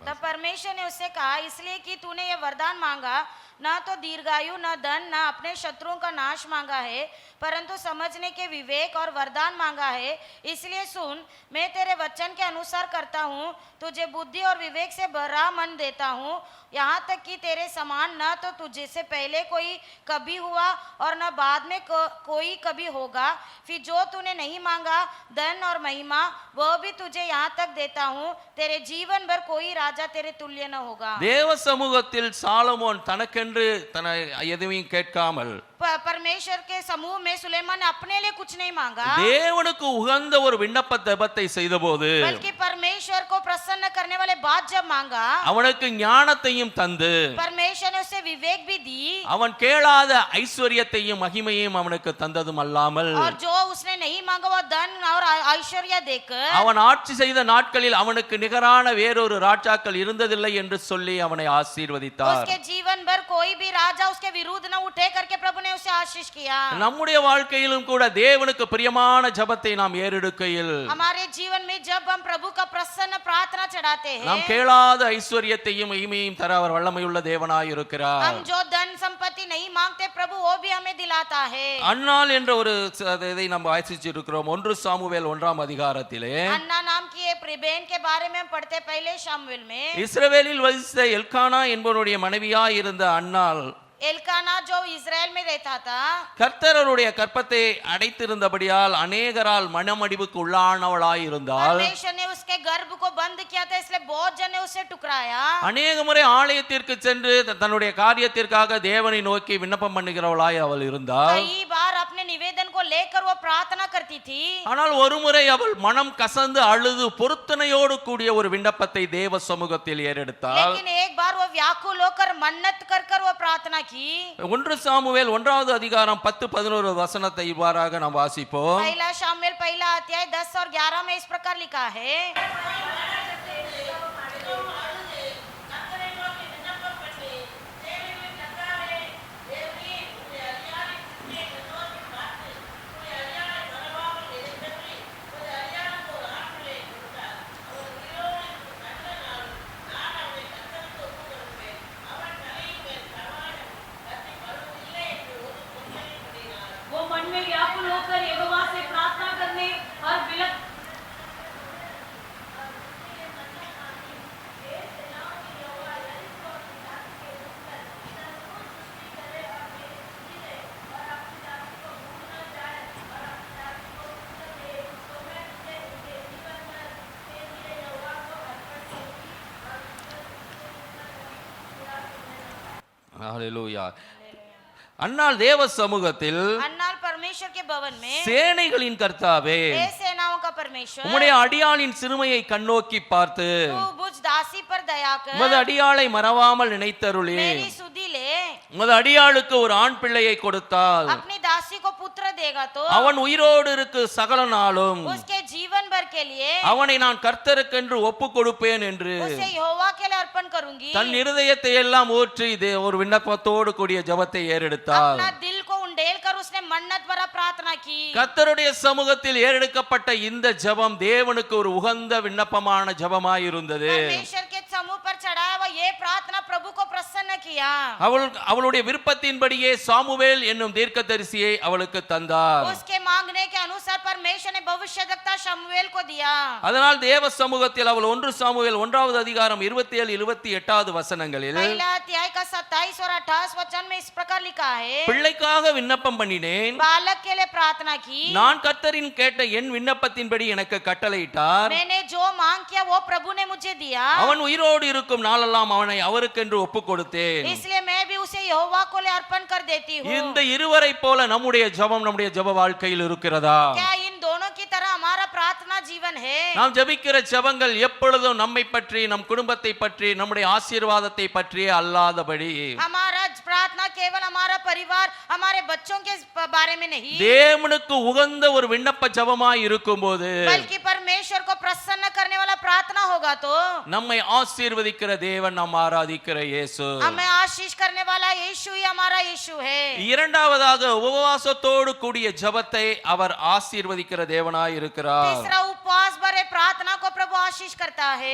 तब परमेश्वर ने उससे कहा, इसलिए कि तूने ये वरदान मांगा, न तो दीर्घायु, न धन, न अपने शत्रुओं का नाश मांगा है, परंतु समझने के विवेक और वरदान मांगा है। इसलिए सुन, मैं तेरे वचन के अनुसार करता हूँ, तुझे बुद्धि और विवेक से भरा मन देता हूँ, यहाँ तक कि तेरे समान न तो तुझे से पहले कोई कभी हुआ और न बाद में कोई कभी होगा। फिर जो तूने नहीं मांगा, धन और महिमा, वह भी तुझे यहाँ तक देता हूँ। तेरे जीवन भर कोई राजा तेरे तुल्य न होगा। தேவ சமூகத்தில் சாலமோன் தனக்கென்று தன்னை எதுவும் கேட்காமல் परमेश्वर के समूह में सुलेमान ने अपने लिए कुछ नहीं मांगा, தேவனுக்கு உகந்த ஒரு விண்ணப்ப ஜெபத்தை செய்தபோது बल्कि परमेश्वर को प्रसन्न करने वाले बात जब मांगा, அவனுக்கு ஞானத்தையும் தந்து परमेश्वर ने उसे विवेक भी दी, அவன் கேளாத ஐஸ்வர்யத்தையும் மகிமையும் அவனுக்கு தந்ததும் அல்லாமல் और जो उसने नहीं मांगा वो धन और ऐश्वर्य देकर அவன் ஆட்சி செய்த நாட்களில் அவனுக்கு நிகரான வேறொரு ராஜாக்கள் இருந்ததில்லை என்று சொல்லி அவனை ஆசீர்வதித்தார். उसके जीवन भर कोई भी राजा उसके विरुद्ध न उठे करके प्रभु ने उसे आशीष किया। நம்முடைய வாழ்க்கையிலும் கூட தேவனுக்கு பிரியமான ஜெபத்தை நாம் ஏறெடுக்கையில் हमारे जीवन में जब हम प्रभु का प्रसन्न प्रार्थना चढ़ाते हैं, நாம் கேளாத ஐஸ்வர்யத்தையும் மகிமையும் தர அவர் வல்லமையுள்ள தேவனாய் இருக்கிறார். हम जो धन संपत्ति नहीं मांगते प्रभु वो भी हमें दिलाता है। அன்னாள் என்ற ஒரு இதை நாம் வாசிச்சிருக்கிறோம் 1 சாமுவேல் 1ஆம் அதிகாரத்திலே. अन्ना नाम की एक बहन के बारे में हम पढ़ते पहले शामुएल में। இஸ்ரவேலில் வசித்த எல்கானா என்பவருடைய மனைவியாய் இருந்த அன்னாள் एल्काना जो इजराइल में रहता था, கர்த்தருடைய கற்பத்தை அடைத்திருந்தபடியால் அநேகரால் மனமடிவுக்கு உள்ளானவளாய் இருந்தால் परमेश्वर ने उसके गर्भ को बंद किया था, इसलिए बहुत जन ने उसे टुकराया। அநேக முறை ஆலயத்திற்கு சென்று தன்னுடைய காரியத்திற்காக தேவனை நோக்கி விண்ணப்பம் பண்ணுகிறவளாய் அவள் இருந்தாள். कई बार अपने निवेदन को लेकर वो प्रार्थना करती थी, ஆனால் ஒரு முறை அவள் மனம் கசந்து அழுது பொருத்தனையோடு கூடிய ஒரு விண்ணப்பத்தை தேவ சமூகத்தில் ஏறெடுத்தாள். लेकिन एक बार वो व्याकुल होकर मन्नत कर कर वो प्रार्थना की। 1 சாமுவேல் 1வது அதிகாரம் 10-11 வசனத்தை இவ்வாறாக நாம் வாசிப்போம். पहला शामुएल पहला अध्याय 10 और 11 में इस प्रकार लिखा है, वो मन में व्याकुल होकर यहोवा से प्रार्थना करने और ஹalleluya. அன்னால் தேவ சமூகத்தில் अन्नाल परमेश्वर के भवन में சேனைகளின் கர்த்தாவே, हे सेनाओं का परमेश्वर, உம்முடைய அடியாளின் சிறுமையை கண்ணோக்கி பார்த்து तू बुझ दासी पर दया कर, உமது அடியாளை மறவாமல் நினைத்தருளி मेरी सुधि ले, உமது அடியாளுக்கு ஒரு ஆண் பிள்ளையை கொடுத்தால் अपनी दासी को पुत्र देगा तो அவன் உயிரோடு இருக்கு சகல நாளும் उसके जीवन भर के लिए அவனை நான் கர்த்தருக்கென்று ஒப்பு கொடுப்பேன் என்று उसे यहोवा के लिए अर्पण करूंगी। தன் இருதயத்தை எல்லாம் ஊற்றி ஒரு விண்ணப்பத்தோடு கூடிய ஜெபத்தை ஏறெடுத்தார். अपना दिल को उंडेल कर उसने मन्नत भरा प्रार्थना की। கர்த்தருடைய சமூகத்தில் ஏறெடுக்கப்பட்ட இந்த ஜெபம் தேவனுக்கு ஒரு உகந்த விண்ணப்பமான ஜெபமாய் இருந்தது. परमेश्वर के समूह पर चढ़ाया हुआ ये प्रार्थना प्रभु को प्रसन्न किया। அவளுடைய விருப்பத்தின்படியே சாமுவேல் என்னும் தீர்க்கதரிசியை அவளுக்கு தந்தார். उसके मांगने के अनुसार परमेश्वर ने भविष्यद्वक्ता शमूएल को दिया। அதனால் தேவ சமூகத்தில் அவள் 1 சாமுவேல் 1வது அதிகாரம் 27 28வது வசனங்களில் पहला अध्याय का 27 और 28 वचन में इस प्रकार लिखा है, பிள்ளைக்காக விண்ணப்பம் பண்ணினேன், बालक के लिए प्रार्थना की, நான் கர்த்தரின் கேட்ட என் விண்ணப்பத்தின்படி எனக்கு கட்டளையிட்டார், मैंने जो मांग किया वो प्रभु ने मुझे दिया, அவன் உயிரோடு இருக்கும் நாளெல்லாம் அவனை அவருக்கென்று ஒப்புக் கொடுத்தேன். इसलिए मैं भी उसे यहोवा को ले अर्पण कर देती हूँ। இந்த இருவரை போல நம்முடைய ஜெபம் நம்முடைய ஜெப வாழ்க்கையில் இருக்கிறதா? क्या इन दोनों की तरह हमारा प्रार्थना जीवन है? நாம் ஜெபிக்கிற ஜெபங்கள் எப்பொழுதும் நம்மை பற்றி, நம் குடும்பத்தை பற்றி, நம்முடைய ஆசீர்வாதத்தை பற்றியே அல்லாதபடி हमारा प्रार्थना केवल हमारा परिवार, हमारे बच्चों के बारे में नहीं, தேவனுக்கு உகந்த ஒரு விண்ணப்ப ஜெபமாய் இருக்கும்போது, बल्कि परमेश्वर को प्रसन्न करने वाला प्रार्थना होगा तो நம்மை ஆசீர்வதிக்கிற தேவன், நாம் ஆராதிக்கிற இயேசு. हमें आशीष करने वाला यीशु ही हमारा यीशु है। இரண்டாவதாக உபவாசத்தோடு கூடிய ஜெபத்தை அவர் ஆசீர்வதிக்கிற தேவனாய் இருக்கிறார். तीसरा, उपवास भरे प्रार्थना को प्रभु आशीष करता है।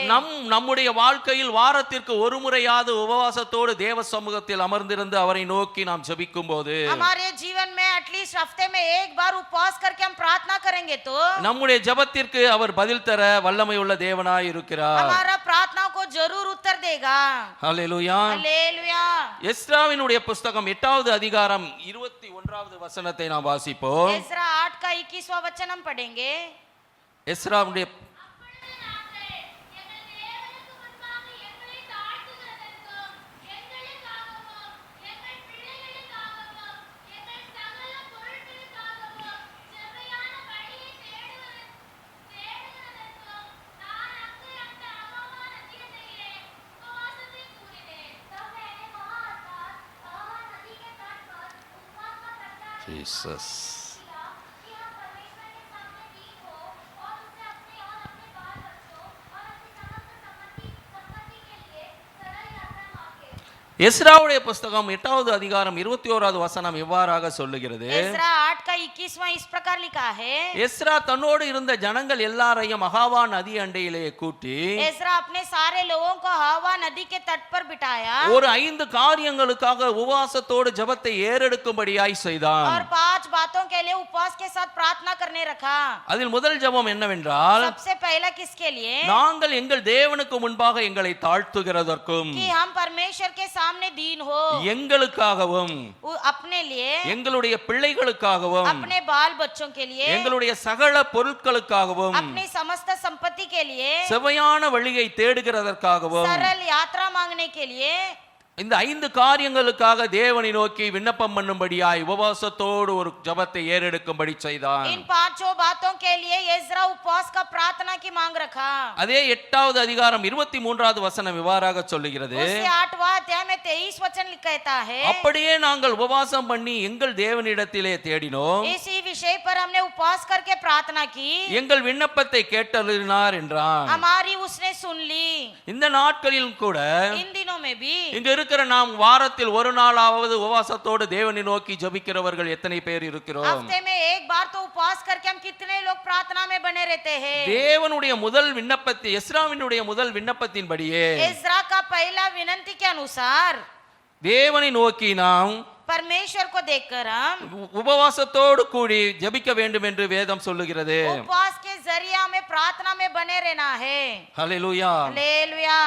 நம்முடைய வாழ்க்கையில் வாரத்திற்கு ஒரு முறையாவது உபவாசத்தோடு தேவ சமூகத்தில் அமர்ந்திருந்து அவரை நோக்கி நாம் ஜெபிக்கும் போது, हमारे जीवन में एटलीस्ट हफ्ते में एक बार उपवास करके हम प्रार्थना करेंगे तो நம்முடைய ஜெபத்திற்கு அவர் பதில் தர வல்லமை உள்ள தேவனாய் இருக்கிறார். हमारा प्रार्थना को जरूर उत्तर देगा। ஹல்லேலூயா. हालेलुया। எஸ்ராவினுடைய புத்தகம் 8வது அதிகாரம் 21வது வசனத்தை நாம் வாசிப்போம். एस्रा 8 का 21वां वचन हम पढ़ेंगे। எஸ்ராவுடைய ஜீசஸ். எஸ்ராவுடைய புத்தகம் 8வது அதிகாரம் 21வது வசனம் இவ்வாறாக சொல்லுகிறது. एस्रा 8 का 21वां इस प्रकार लिखा है, எஸ்ரா தன்னோடு இருந்த ஜனங்கள் எல்லாரையும் அகாவா நதி அண்டையிலே கூட்டி एस्रा अपने सारे लोगों को हवा नदी के तट पर बिठाया ஒரு 5 காரியங்களுக்காக உபவாசத்தோடு ஜெபத்தை ஏறெடுக்கும்படியாய் செய்தான். और 5 बातों के लिए उपवास के साथ प्रार्थना करने रखा। அதில் முதல் ஜெபம் என்னவென்றால், सबसे पहला किसके लिए? நாங்கள் எங்கள் தேவனுக்கு முன்பாக எங்களை தாழ்த்துகிறதற்கும் कि हम परमेश्वर के सामने दीन हो, எங்களுக்காகவும் अपने लिए, எங்களுடைய பிள்ளைகளுக்காகவும் अपने बाल बच्चों के लिए, எங்களுடைய சகல பொருட்களுக்காகவும் अपनी समस्त संपत्ति के लिए, செவ்வையான வழியை தேடுகிறதற்காகவும் सरल यात्रा मांगने के लिए, இந்த 5 காரியங்களுக்காக தேவனை நோக்கி விண்ணப்பம் பண்ணும்படியாய் உபவாசத்தோடு ஒரு ஜெபத்தை ஏறெடுக்கும்படி செய்தான். इन 5 बातों के लिए एज्रा उपवास का प्रार्थना की मांग रखा। அதே 8வது அதிகாரம் 23வது வசனம் இவ்வாறாக சொல்லுகிறது. उससे 8वां अध्याय में 23 वचन कहता है, அப்படியே நாங்கள் உபவாசம் பண்ணி எங்கள் தேவனிடத்திலே தேடினோம், इसी विषय पर हमने उपवास करके प्रार्थना की, எங்கள் விண்ணப்பத்தை கேட்டருளினார் என்றான். हमारी उसने सुन ली। இந்த நாட்களிலும் கூட इन दिनों में भी இங்க இருக்கிற நாம் வாரத்தில் ஒரு நாளாவது உபவாசத்தோடு தேவனை நோக்கி ஜெபிக்கிறவர்கள் எத்தனை பேர் இருக்கிறோம்? हफ्ते में एक बार तो उपवास करके हम कितने लोग प्रार्थना में बने रहते हैं? தேவனுடைய முதல் விண்ணப்பத்தை, எஸ்ராவினுடைய முதல் விண்ணப்பத்தின்படியே एज्रा का पहला विनंती के अनुसार தேவனை நோக்கி நாம் परमेश्वर को देखकर हम உபவாசத்தோடு கூடி ஜெபிக்க வேண்டும் என்று வேதம் சொல்லுகிறது. उपवास के जरिए हमें प्रार्थना में बने रहना है। ஹல்லேலூயா. हालेलुया।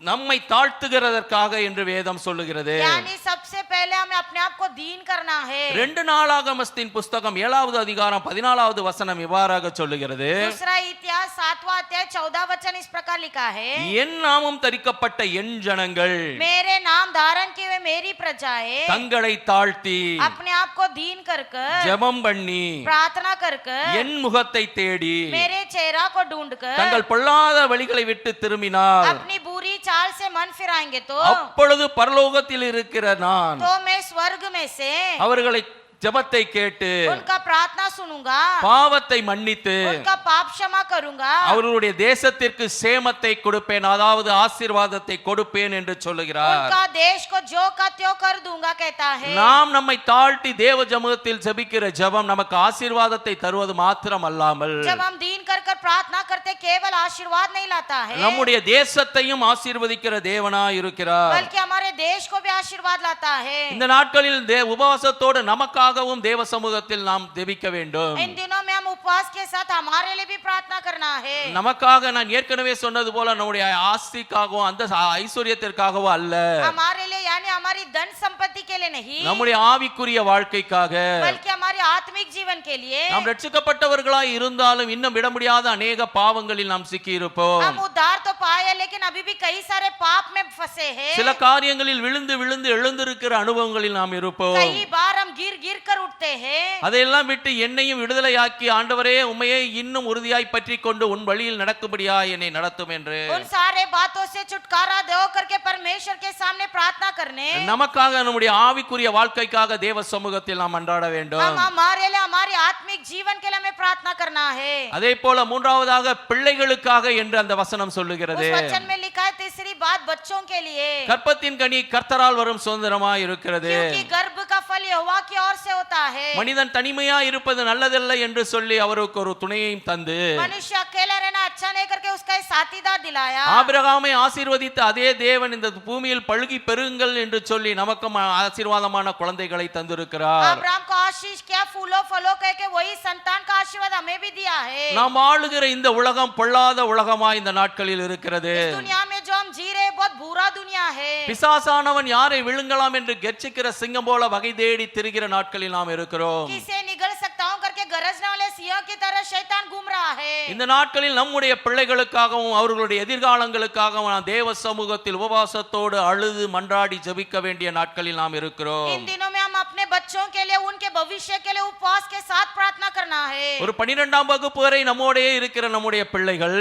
நம்மை தாழ்த்துகிறதற்காக என்று வேதம் சொல்லுகிறது. यानी सबसे पहले हमें अपने आप को दीन करना है. 2 நாளாகமத்தின் புஸ்தகம் 7வது அதிகாரம் 14வது வசனம் இவ்வாறாக சொல்லுகிறது. दूसरा इतिहास 7वां अध्याय 14 वचन इस प्रकार लिखा है. என் நாமம் தரிக்கப்பட்ட என் ஜனங்கள் मेरे नाम धारण किए हुए मेरी प्रजाएं தங்களை தாழ்த்தி अपने आप को दीन कर कर ஜெபம் பண்ணி प्रार्थना कर कर என் முகத்தை தேடி मेरे चेहरा को ढूंढ कर தங்கள் பொல்லாத வழிகளை விட்டு திரும்பினால் अपनी बुरी चाल से मन फिराएंगे तो அப்பொழுது பரலோகத்தில் இருக்கிற நான் मैं स्वर्ग में से அவர்களை ஜெபத்தை கேட்டு उनका प्रार्थना सुनूंगा, பாவத்தை மன்னித்து उनका पाप क्षमा करूंगा, அவர்களுடைய தேசத்திற்கு சேமத்தை கொடுப்பேன், அதாவது ஆசீர்வாதத்தை கொடுப்பேன் என்று சொல்லுகிறார். उनका देश को जो का त्यों कर दूंगा कहता है. நாம் நம்மை தாழ்த்தி தேவ ஜெபத்தில் ஜெபிக்கிற ஜெபம் நமக்கு ஆசீர்வாதத்தை தருவது மாத்திரம் அல்லாமல் जब हम दीन कर कर प्रार्थना करते केवल आशीर्वाद नहीं लाता है, நம்முடைய தேசத்தையும் ஆசீர்வதிக்கிற தேவனாய் இருக்கிறார். बल्कि हमारे देश को भी आशीर्वाद लाता है. இந்த நாட்களில் உபவாசத்தோடு நமக்காகவும் தேவ சமூகத்தில் நாம் ஜெபிக்க வேண்டும். इन दिनों में हम उपवास के साथ हमारे लिए भी प्रार्थना करना है. நமக்காக நான் ஏற்கனவே சொன்னது போல நம்முடைய ஆஸ்திக்காகவும் அந்த ஐஸ்வர்யத்திற்காகவும் அல்ல, हमारे लिए यानी हमारी धन संपत्ति के लिए नहीं, நம்முடைய ஆவிக்குரிய வாழ்க்கைக்காக. बल्कि हमारे आत्मिक जीवन के लिए. நாம் ரட்சிக்கப்பட்டவர்களாய் இருந்தாலும் இன்னும் விட முடியாத अनेक பாவங்களில் நாம் சிக்கி இருப்போம். हम उद्धार तो पाए लेकिन अभी भी कई सारे पाप में फंसे हैं. சில காரியங்களில் விழுந்து விழுந்து எழுந்திருக்கிற அனுபவங்களில் நாம் இருப்போம். कई बार हम गिर गिर कर उठते हैं. அதையெல்லாம் விட்டு என்னையும் விடுதலையாக்கி ஆண்டவரே உம்மையே இன்னும் உறுதியாய் பற்றிக் கொண்டு உன் வழியில் நடக்கும்படியாய் என்னை நடத்தும் என்று उन सारे बातों से छुटकारा दो करके परमेश्वर के सामने प्रार्थना करने. நமக்காக நம்முடைய ஆவிக்குரிய வாழ்க்கைக்காக தேவ சமூகத்தில் நாம் அன்றாட வேண்டும். हम हमारे लिए हमारी आत्मिक जीवन के लिए हमें प्रार्थना करना है. அதே போல மூன்றாவதாக பிள்ளைகளுக்காக என்று அந்த வசனம் சொல்லுகிறது. उस वचन में लिखा है तीसरी बात बच्चों के लिए, கற்பத்தின் கனி கர்த்தரால் வரும் சுதந்திரமாய் இருக்கிறது. क्योंकि गर्भ का फल यहोवा की ओर से होता है. மனிதன் தனிமையா இருப்பது நல்லதல்ல என்று சொல்லி அவருக்கு ஒரு துணையையும் தந்து मनुष्य अकेला रहना अच्छा नहीं करके उसका एक साथीदार दिलाया. ஆபிரகாமை ஆசீர்வதித்த அதே தேவன் இந்த பூமியில் பழுகி பெருங்கள் என்று சொல்லி நமக்கும் ஆசீர்வாதமான குழந்தைகளை தந்திருக்கிறார். अब्राहम को आशीष किया, फूलों फलों कह के वही संतान का आशीर्वाद हमें भी दिया है. நாம் ஆளுகிற இந்த உலகம் பொல்லாத உலகமாய் இந்த நாட்களில் இருக்கிறது. इस दुनिया में जो हम जी रहे हैं बहुत बुरा दुनिया है. பிசாசானவன் யாரை விழுங்கலாம் என்று கெர்ச்சிக்கிற சிங்கம் போல வகை தேடி திரிகிற நாட்களில் நாம் இருக்கிறோம். किसे निगल सकता हूं करके गरजने वाले सिंह की तरह शैतान घूम रहा है. இந்த நாட்களில் நம்முடைய பிள்ளைகளுக்காகவும் அவர்களுடைய எதிர்காலங்களுக்காகவும் நாம் தேவ சமூகத்தில் உபவாசத்தோடு அழுது மன்றாடி ஜெபிக்க வேண்டிய நாட்களில் நாம் இருக்கிறோம். इन दिनों में हम अपने बच्चों के लिए उनके भविष्य के लिए उपवास के साथ प्रार्थना करना है. ஒரு 12ஆம் வகுப்பு வரை நம்மோடே இருக்கிற நம்முடைய பிள்ளைகள்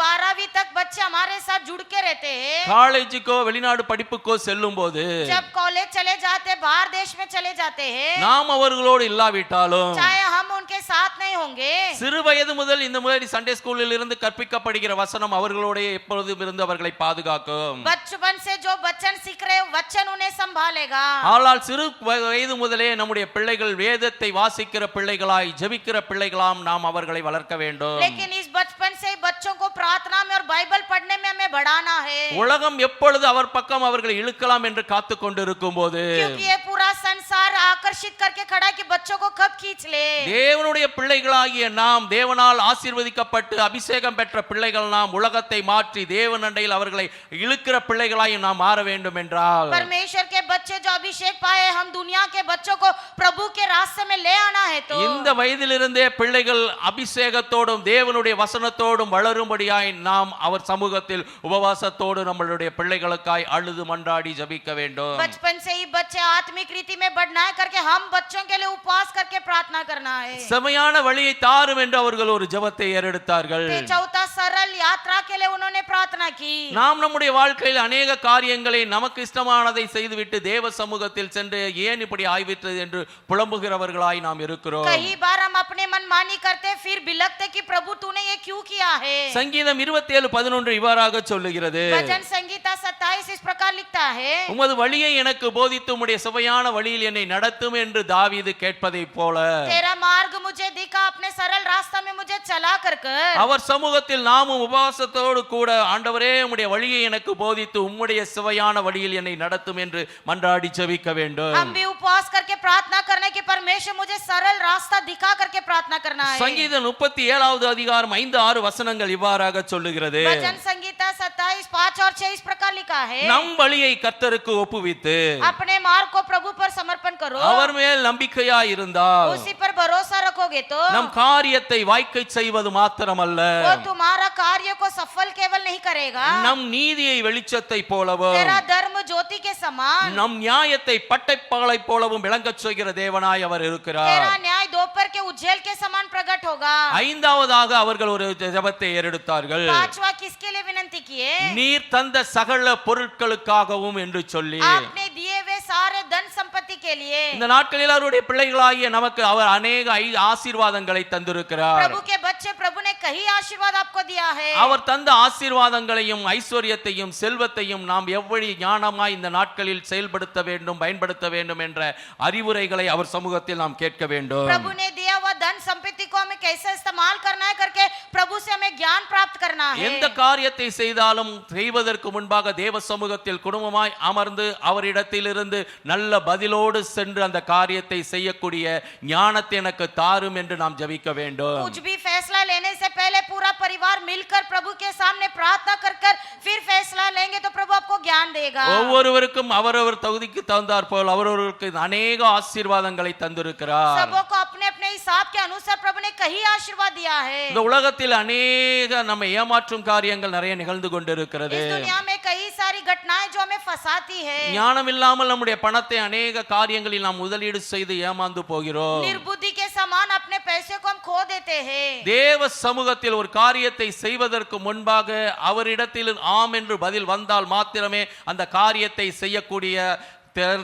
12वीं तक बच्चे हमारे साथ जुड़ के रहते हैं. காலேஜுக்கோ வெளிநாடு படிப்புக்கோ செல்லும் போது जब कॉलेज चले जाते, बाहर देश में चले जाते हैं, நாம் அவர்களோடு இல்லாவிட்டாலும் चाहे हम उनके साथ नहीं होंगे, சிறு வயது முதல் இந்த மாதிரி சண்டே ஸ்கூலில் இருந்து கற்பிக்கப்படுகிற வசனம் அவர்களோட எப்பொழுதும் இருந்து அவர்களை பாதுகாக்கும். बचपन से जो वचन सीख रहे वचन उन्हें संभालेगा. ஆனால் சிறு வயது முதலே நம்முடைய பிள்ளைகள் வேதத்தை வாசிக்கிற பிள்ளைகளாய் ஜெபிக்கிற பிள்ளைகளாம் நாம் அவர்களை வளர்க்க வேண்டும். लेकिन इस बचपन से बच्चों को प्रार्थना में और बाइबल पढ़ने में हमें बढ़ाना है. உலகம் எப்பொழுது அவர் பக்கம் அவர்களை இழுக்கலாம் என்று காத்து கொண்டிருக்கும் போது क्योंकि ये पूरा संसार आकर्षित करके खड़ा है कि बच्चों को कब खींच ले. தேவனுடைய பிள்ளைகளாகிய நாம் தேவனால் ஆசீர்வதிக்கப்பட்டு அபிஷேகம் பெற்ற பிள்ளைகள் நாம் உலகத்தை மாற்றி தேவன் அண்டையில் அவர்களை இழுக்கிற பிள்ளைகளாய் நாம் மாற வேண்டும் என்றால் परमेश्वर के बच्चे जो अभिषेक पाए, हम दुनिया के बच्चों को प्रभु के रास्ते में ले आना है. तो இந்த வயதிலிருந்தே பிள்ளைகள் அபிஷேகத்தோடும் தேவனுடைய வசனத்தோடும் வளரும்படியாய் நாம் அவர் சமூகத்தில் உபவாசத்தோடு நம்மளுடைய பிள்ளைகளுக்காய் அழுது மன்றாடி ஜெபிக்க வேண்டும். बचपन से ही बच्चे आत्मिक रीति में बढ़ना है करके हम बच्चों के लिए उपवास करके प्रार्थना करना है. செமையான வழியை தாரும் என்று அவர்கள் ஒரு ஜெபத்தை ஏறெடுத்தார்கள். चौथा सरल यात्रा के लिए उन्होंने प्रार्थना की. நாம் நம்முடைய வாழ்க்கையில் अनेक காரியங்களை நமக்கு இஷ்டமானதை செய்துவிட்டு தேவ சமூகத்தில் சென்று ஏன் இப்படி ஆய்விட்டது என்று புலம்புகிறவர்களாய் நாம் இருக்கிறோம். कई बार हम अपने मनमानी करते फिर बिलखते कि प्रभु तूने ये क्यों किया है. சங்கீதம் 27:11 இவ்வாறாக சொல்லுகிறது. भजन संगीता 27 इस प्रकार लिखता है, உமது வழியை எனக்கு போதித்து உம்முடைய சுவையான வழியில் என்னை நடத்தும் என்று தாவீது கேட்பதை போல तेरा मार्ग मुझे दिखा, अपने सरल रास्ता में मुझे चला कर அவர் சமூகத்தில் நாமும் உபவாசத்தோடு கூட ஆண்டவரே உம்முடைய வழியை எனக்கு போதித்து உம்முடைய சுவையான வழியில் என்னை நடத்தும் என்று மன்றாட மன்றாடி ஜெபிக்க வேண்டும். हम भी उपवास करके प्रार्थना करने की परमेश्वर मुझे सरल रास्ता दिखा करके प्रार्थना करना है। சங்கீதம் 37வது அதிகாரம் 5-6 வசனங்கள் இவ்வாறாக சொல்லுகிறது. भजन संगीता 27 5 और 6 इस प्रकार लिखा है, நம் வழியை கர்த்தருக்கு ஒப்புவித்து अपने मार्ग को प्रभु पर समर्पण करो, அவர் மேல் நம்பிக்கையாய் இருந்தால் उसी पर भरोसा रखोगे तो நம் காரியத்தை வாய்க்கை செய்வது மாத்திரமல்ல, वो तुम्हारा कार्य को सफल केवल नहीं करेगा, நம் நீதியை வெளிச்சத்தை போலவும் तेरा धर्म ज्योति के समान, நம் நியாயத்தை பட்டைப்பாலை போலவும் விளங்கச் செய்கிற தேவனாய் அவர் இருக்கிறார். तेरा न्याय दोपहर के उज्जैल के समान प्रकट होगा। ஐந்தாவதாக அவர்கள் ஒரு ஜெபத்தை ஏறெடுத்தார்கள். पांचवा किसके लिए विनती किए? நீர் தந்த சகல பொருட்களுக்காகவும் என்று சொல்லி. आपने दिए हुए सारे धन संपत्ति के लिए। இந்த நாட்களில் அவருடைய பிள்ளைகளாகிய நமக்கு அவர் अनेक ஆசீர்வாதங்களை தந்திருக்கிறார். प्रभु के बच्चे, प्रभु ने कई आशीर्वाद आपको दिया है। அவர் தந்த ஆசீர்வாதங்களையும் ஐஸ்வர்யத்தையும் செல்வத்தையும் நாம் எவ்வளவு ஞானமாய் இந்த நாட்களில் செயல்படுத்த வேண்டும், பயன்படுத்த வேண்டும் என்ற அறிவுரைகளை அவர் சமூகத்தில் நாம் கேட்க வேண்டும். प्रभु ने दिया हुआ धन संपत्ति को हमें कैसे इस्तेमाल करना है करके प्रभु से हमें ज्ञान प्राप्त करना है। எந்த காரியத்தை செய்தாலும் செய்வதற்கு முன்பாக தேவ சமூகத்தில் குடும்பமாய் அமர்ந்து அவரிடத்திலிருந்து நல்ல பதிலோடு சென்று அந்த காரியத்தை செய்யக்கூடிய ஞானத்தை எனக்கு தாரும் என்று நாம் ஜெபிக்க வேண்டும். कुछ भी फैसला लेने से पहले पूरा परिवार मिलकर प्रभु के सामने प्रार्थना कर फिर फैसला लेंगे तो प्रभु आपको ज्ञान देगा। ஒவ்வொருவருக்கும் அவரவர் தகுதிக்கு தகுந்தாற் போல் அவரவருக்கு अनेक ஆசீர்வாதங்களை தந்திருக்கிறார். सबको अपने अपने हिसाब के अनुसार प्रभु ने कई आशीर्वाद दिया है। இந்த உலகத்தில் अनेक நம்மை ஏமாற்றும் காரியங்கள் நிறைய நிகழ்ந்து கொண்டிருக்கிறது. इस दुनिया में कई सारी घटनाएं जो हमें फंसाती है। ஞானம் இல்லாமல் நம்முடைய பணத்தை अनेक காரியங்களில் நாம் முதலீடு செய்து ஏமாந்து போகிறோம். निर्बुद्धि के समान अपने पैसे को हम खो देते हैं। தேவ சமூகத்தில் ஒரு காரியத்தை செய்வதற்கு முன்பாக அவரிடத்தில் ஆம் என்று பதில் வந்தால் மாத்திரமே அந்த காரியத்தை செய்யக்கூடிய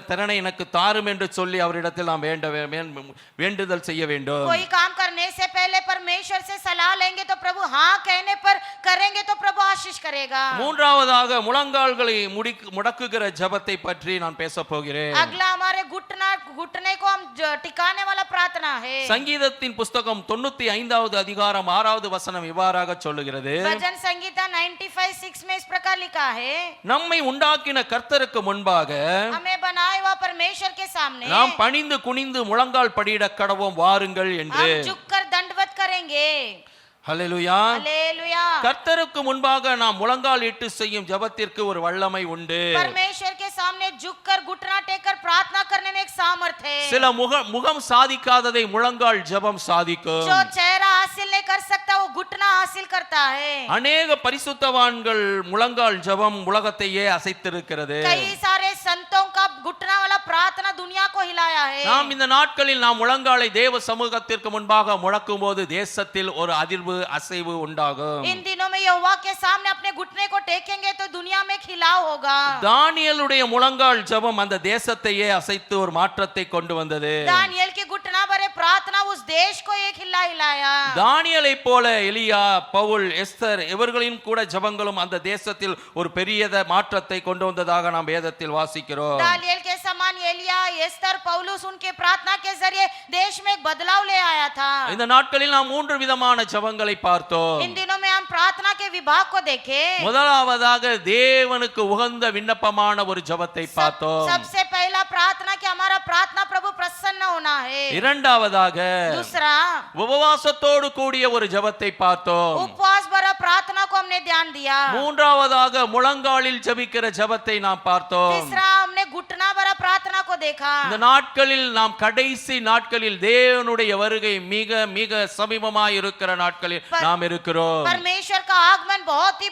திறனை எனக்கு தாரும் என்று சொல்லி அவரிடத்தில் நாம் வேண்டுதல் செய்ய வேண்டும். कोई काम करने से पहले परमेश्वर से सलाह लेंगे तो प्रभु हाँ कहने पर करेंगे तो प्रभु आशीष करेगा। மூன்றாவதாக முழங்கால்களை முடக்குகிற ஜெபத்தை பற்றி நான் பேச போகிறேன். अगला हमारे घुटने को हम टिकाने वाला प्रार्थना है। சங்கீதத்தின் புஸ்தகம் 95வது அதிகாரம் 6வது வசனம் இவ்வாறாக சொல்லுகிறது. भजन संगीता 95:6 में इस प्रकार लिखा है, நம்மை உண்டாக்கின கர்த்தருக்கு முன்பாக हमें बनाए हुआ परमेश्वर के सामने நாம் பணிந்து குனிந்து முழங்கால் படியிட கடவோம் வாருங்கள் என்று. हम झुककर दंडवत करेंगे। ஹல்லேலூயா. हालेलुया। கர்த்தருக்கு முன்பாக நாம் முழங்கால் இட்டு செய்யும் ஜெபத்திற்கு ஒரு வல்லமை உண்டு. परमेश्वर के सामने झुककर घुटना टेककर प्रार्थना करने में एक सामर्थ्य है। சில முகம் சாதிக்காததை முழங்கால் ஜெபம் சாதிக்கும். जो चेहरा हासिल नहीं कर सकता वो घुटना हासिल करता है। अनेक பரிசுத்தவான்கள் முழங்கால் ஜெபம் உலகத்தையே அசைத்திருக்கிறது. कई सारे संतों का घुटना वाला प्रार्थना दुनिया को हिलाया है। நாம் இந்த நாட்களில் நாம் முழங்காலை தேவ சமூகத்திற்கு முன்பாக முழக்கும் போது தேசத்தில் ஒரு அதிர்வு அசைவு உண்டாகும். इन दिनों में यहोवा के सामने अपने घुटने को टेकेंगे तो दुनिया में खिलाव होगा। தானியேலுடைய முழங்கால் ஜெபம் அந்த தேசத்தையே அசைத்து ஒரு மாற்றத்தை கொண்டு வந்தது. दानियेल की घुटना भरे प्रार्थना उस देश को एक हिलाया। தானியேலை போல எலியா, பவுல், எஸ்தர் இவர்களின் கூட ஜெபங்களும் அந்த தேசத்தில் ஒரு பெரிய மாற்றத்தை கொண்டு வந்ததாக நாம் வேதத்தில் வாசிக்கிறோம். दानियेल के समान एलिया, एस्तर, पौलुस उनके प्रार्थना के जरिए देश में एक बदलाव ले आया था। இந்த நாட்களில் நாம் 3 விதமான ஜெபங்களை பார்த்தோம். इन दिनों में हम प्रार्थना के विभाग को देखे। முதலாவதாக தேவனுக்கு உகந்த விண்ணப்பமான ஒரு ஜெபத்தை பார்த்தோம். सबसे पहला प्रार्थना कि हमारा प्रार्थना प्रभु प्रसन्न होना है। இரண்டாவதாக दूसरा உபவாசத்தோடு கூடிய ஒரு ஜெபத்தை பார்த்தோம். उपवास भरा प्रार्थना को हमने ध्यान दिया। மூன்றாவதாக முழங்காலில் ஜெபிக்கிற ஜெபத்தை நாம் பார்த்தோம். तीसरा हमने घुटना भरा प्रार्थना को देखा। இந்த நாட்களில் நாம் கடைசி நாட்களில் தேவனுடைய வருகை மிக மிக சமீபமாய் இருக்கிற நாட்களில் நாம் இருக்கிறோம். परमेश्वर का आगमन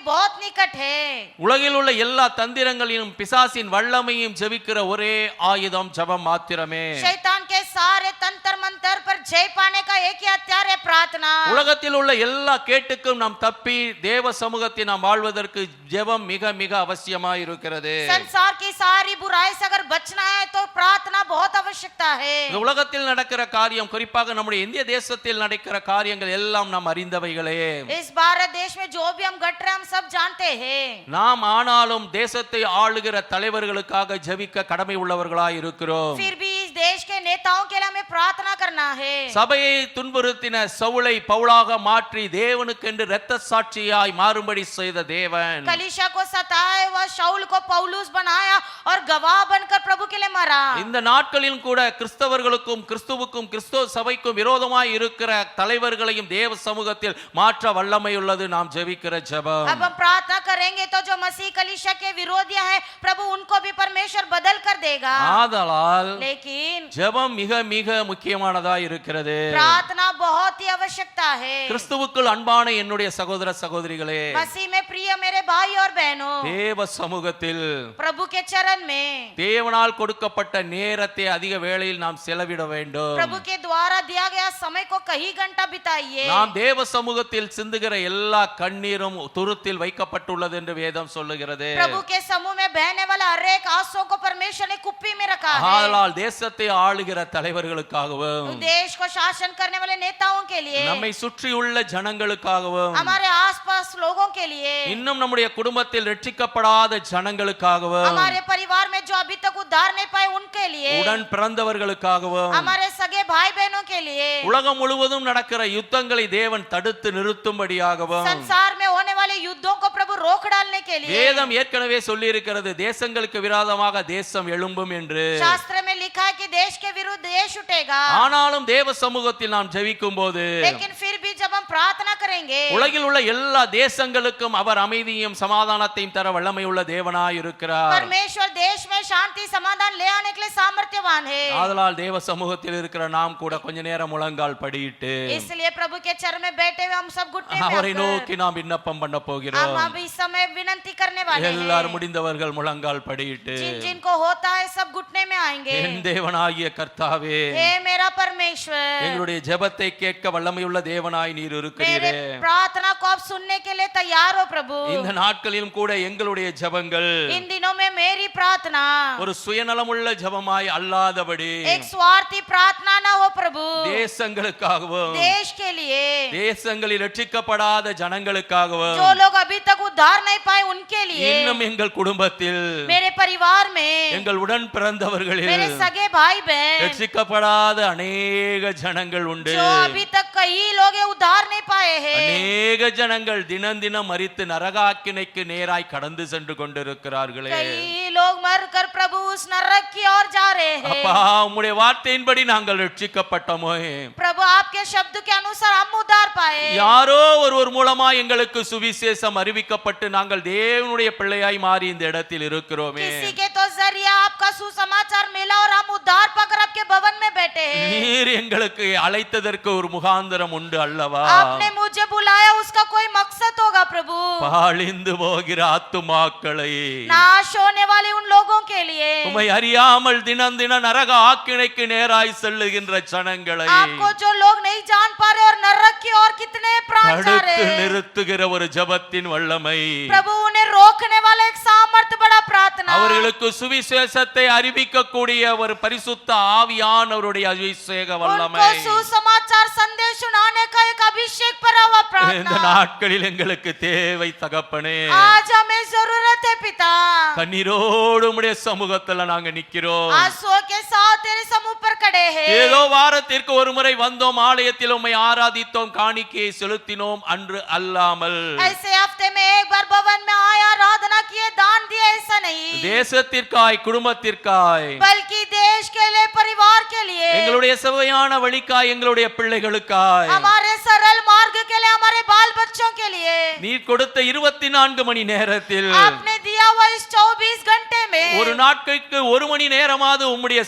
बहुत निकट है। உலகில் உள்ள எல்லா தந்திரங்களையும் பிசாசின் வல்லமையும் ஜெபிக்கிற ஒரே ஆயுதம் ஜெபம் மாத்திரமே. शैतान के सारे तंत्र मंत्र पर जय पाने का एक ही हथियार है प्रार्थना। உலகத்தில் உள்ள எல்லா கேட்டுக்கும் நாம் தப்பி தேவ சமூகத்தில் நாம் வாழ்வதற்கு ஜெபம் மிக மிக அவசியமாய் இருக்கிறது. संसार की सारी बुराई से अगर बचना है तो प्रार्थना बहुत आवश्यकता है। இந்த உலகத்தில் நடக்கிற காரியம், குறிப்பாக நம்முடைய இந்திய தேசத்தில் நடக்கிற காரியங்கள் எல்லாம் நாம் அறிந்தவைகளே. इस भारत देश में जो भी हम घट रहे हम सब जानते हैं। நாம் ஆனாலும் தேசத்தை ஆளுகிற தலைவர்களுக்காக ஜெபிக்க கடமை உள்ளவர்களாய் இருக்கிறோம். फिर भी इस देश के नेताओं के लिए हमें प्रार्थना करना है। சபையை துன்புறுத்தின சவுலை பவுலாக மாற்றி தேவனுக்கென்று இரத்த சாட்சியாய் மாறும்படி செய்த தேவன், कलीसिया को सताए हुआ शाऊल को पौलुस बनाया और गवाह बनकर प्रभु के लिए मरा। இந்த நாட்களிலும் கூட கிறிஸ்தவர்களுக்கும் கிறிஸ்துவுக்கும் கிறிஸ்துவ சபைக்கும் விரோதமாய் இருக்கிற தலைவர்களையும் தேவ சமூகத்தில் மாற்ற வல்லமை உள்ளது நாம் ஜெபிக்கிற ஜெபம். अब हम प्रार्थना करेंगे तो जो मसीह कलीसिया के विरोधी है प्रभु उनको भी परमेश्वर बदल कर देगा। ஆதலால் लेकिन ஜெபம் மிக மிக முக்கியமானதா இருக்கிறது. प्रार्थना बहुत ही आवश्यकता है। கிறிஸ்துவுக்குள் அன்பான என்னுடைய சகோதர சகோதரிகளே, मसीह में प्रिय मेरे भाई और बहनों, தேவ சமூகத்தில் प्रभु के चरण में தேவனால் கொடுக்கப்பட்ட நேரத்தை அதிக வேளையில் நாம் செலவிட வேண்டும். प्रभु के द्वारा दिया गया समय को कई घंटा बिताइए। நாம் தேவ சமூகத்தில் சிந்துகிற எல்லா கண்ணீரும் துருத்தில் வைக்கப்பட்டுள்ளது என்று வேதம் சொல்லுகிறது. प्रभु के समूह में बहने वाला हर एक आंसू को परमेश्वर ने कुप्पी में रखा है। ஆதலால் தேசத்தை ஆளுகிற தலைவர்களுக்காகவும், देश को शासन करने वाले नेताओं के लिए, நம்மை சுற்றியுள்ள ஜனங்களுக்காகவும், हमारे आसपास लोगों के लिए, இன்னும் நம்முடைய குடும்பத்தில் ரட்சிக்கப்படாத ஜனங்களுக்காகவும், हमारे परिवार में जो अभी तक उद्धार नहीं पाए उनके लिए, உடன் பிறந்தவர்களுக்காகவும், हमारे सगे भाई बहनों के लिए, உலகம் முழுவதும் நடக்கிற யுத்தங்களை தேவன் தடுத்து நிறுத்தும்படியாகவும், संसार में होने वाले युद्धों को प्रभु रोक डालने के लिए, வேதம் ஏற்கனவே சொல்லி இருக்கிறது தேசங்களுக்கு விரோதமாக தேசம் எழும்பும் என்று. शास्त्र में लिखा है कि देश के विरुद्ध देश उठेगा। ஆனாலும் தேவ சமூகத்தில் நாம் ஜெபிக்கும் போது, लेकिन फिर भी जब हम प्रार्थना करेंगे, உலகில் உள்ள எல்லா தேசங்களுக்கும் அவர் அமைதியும் சமாதானத்தையும் தர வல்லமை உள்ள தேவனாய் இருக்கிறார். परमेश्वर देश में शांति समाधान ले आने के लिए सामर्थ्यवान है। ஆதலால் தேவ சமூகத்தில் இருக்கிற நாம் கூட கொஞ்ச நேரம் முழங்கால் படியிட்டு इसलिए प्रभु के चरण में बैठे हुए हम सब घुटने में அவரை आकर நோக்கி நாம் விண்ணப்பம் பண்ண हम போகிறோம். अब इस समय विनती करने वाले हैं। எல்லாரும் முடிந்தவர்கள் முழங்கால் படியிட்டு, जिनको होता है सब घुटने में आएंगे। என் தேவனாகிய கர்த்தாவே, हे मेरा परमेश्वर, எங்களுடைய ஜெபத்தை கேட்க வல்லமையுள்ள தேவனாய் நீர் मेरे இருக்கிறீரே. प्रार्थना को आप सुनने के लिए तैयार हो प्रभु। இந்த நாட்களிலும் கூட எங்களுடைய ஜெபங்கள் इन दिनों में मेरी प्रार्थना ஒரு சுயநலமுள்ள ஜெபமாய் அல்லாதபடி एक स्वार्थी प्रार्थना ना हो प्रभु, தேசங்களுக்காகவும், देश के लिए, தேசங்களில் ரட்சிக்கப்படாத ஜனங்களுக்காகவும், जो लोग अभी तक उद्धार नहीं पाए उनके लिए, இன்னும் எங்கள் குடும்பத்தில் मेरे परिवार में, எங்கள் உடன் मेरे பிறந்தவர்களில் सगे भाई बहन, ரட்சிக்கப்படாத அநேக ஜனங்கள் உண்டு. जो अभी तक कई लोग ये उद्धार नहीं पाए हैं। அநேக ஜனங்கள் தினம் தினம் மரித்து நரகாக்கினைக்கு நேராய் கடந்து சென்று கொண்டிருக்கிறார்களே. कई लोग मर कर प्रभु उस नरक की ओर जा रहे हैं। அப்பா, உம்முடைய வார்த்தையின்படி நாங்கள் ரட்சிக்கப்பட்டோமே. प्रभु आपके शब्द के अनुसार हम उद्धार पाए। யாரோ ஒருவர் மூலமா எங்களுக்கு சுவிசேஷம் அறிவிக்கப்பட்டு நாங்கள் தேவனுடைய பிள்ளையாய் மாறி இந்த இடத்தில் இருக்கிறோமே. किसी के तो जरिए आपका सुसमाचार मिला और हम उद्धार पाकर आपके भवन में बैठे हैं। நீர் எங்களுக்கு அழைத்ததற்கு ஒரு முகாந்திரம் உண்டு அல்லவா? आपने मुझे बुलाया, उसका कोई मकसद होगा प्रभु। பாழிந்து போகிற ஆத்துமாக்களை, नाश होने वाले उन लोगों के लिए, உம்மை அறியாமல் தினம் தினம் நரக ஆக்கினைக்கு நேராய் செல்லுகின்ற ஜனங்களை आपको जो लोग नहीं जान पा रहे और नरक की ओर कितने प्राण जा रहे தடுத்து हैं, நிறுத்துகிற ஒரு ஜெபத்தின் வல்லமை, प्रभु उन्हें रोकने वाला एक सामर्थ बड़ा प्रार्थना, அவர்களுக்கு சுவிசேஷத்தை அறிவிக்கக்கூடிய ஒரு பரிசுத்த ஆவியானவருடைய அபிஷேக வல்லமை उनको सुसमाचार संदेश सुनाने का एक अभिषेक भरा हुआ இந்த प्रार्थना நாட்களில் எங்களுக்கு தேவை தகப்பனே. आज हमें जरूरत है पिता। கண்ணீரோடு உம்முடைய சமூகத்துல நாங்க நிக்கிறோம். आंसुओं के साथ तेरे समूह पर खड़े हैं। ஏதோ வாரத்திற்கு ஒரு முறை வந்தோம், ஆலயத்தில் உம்மை ஆராதித்தோம், காணிக்கையை செலுத்தினோம் அன்று அல்லாமல், ऐसे हफ्ते में एक बार भवन में आया, आराधना किए, दान दिए, ऐसा नहीं, தேசத்திற்காய் குடும்பத்திற்காய் बल्कि देश के लिए, परिवार के लिए, எங்களுடைய செவ்வையான வழிக்காய் எங்களுடைய பிள்ளைகளுக்காய் हमारे सरल मार्ग के लिए, हमारे बाल बच्चों के लिए நீர் கொடுத்த 24 மணி நேரத்தில் आपने दिया हुआ इस 24 घंटे में ஒரு நாட்களுக்கு 1 மணி நேரமாவது உம்முடைய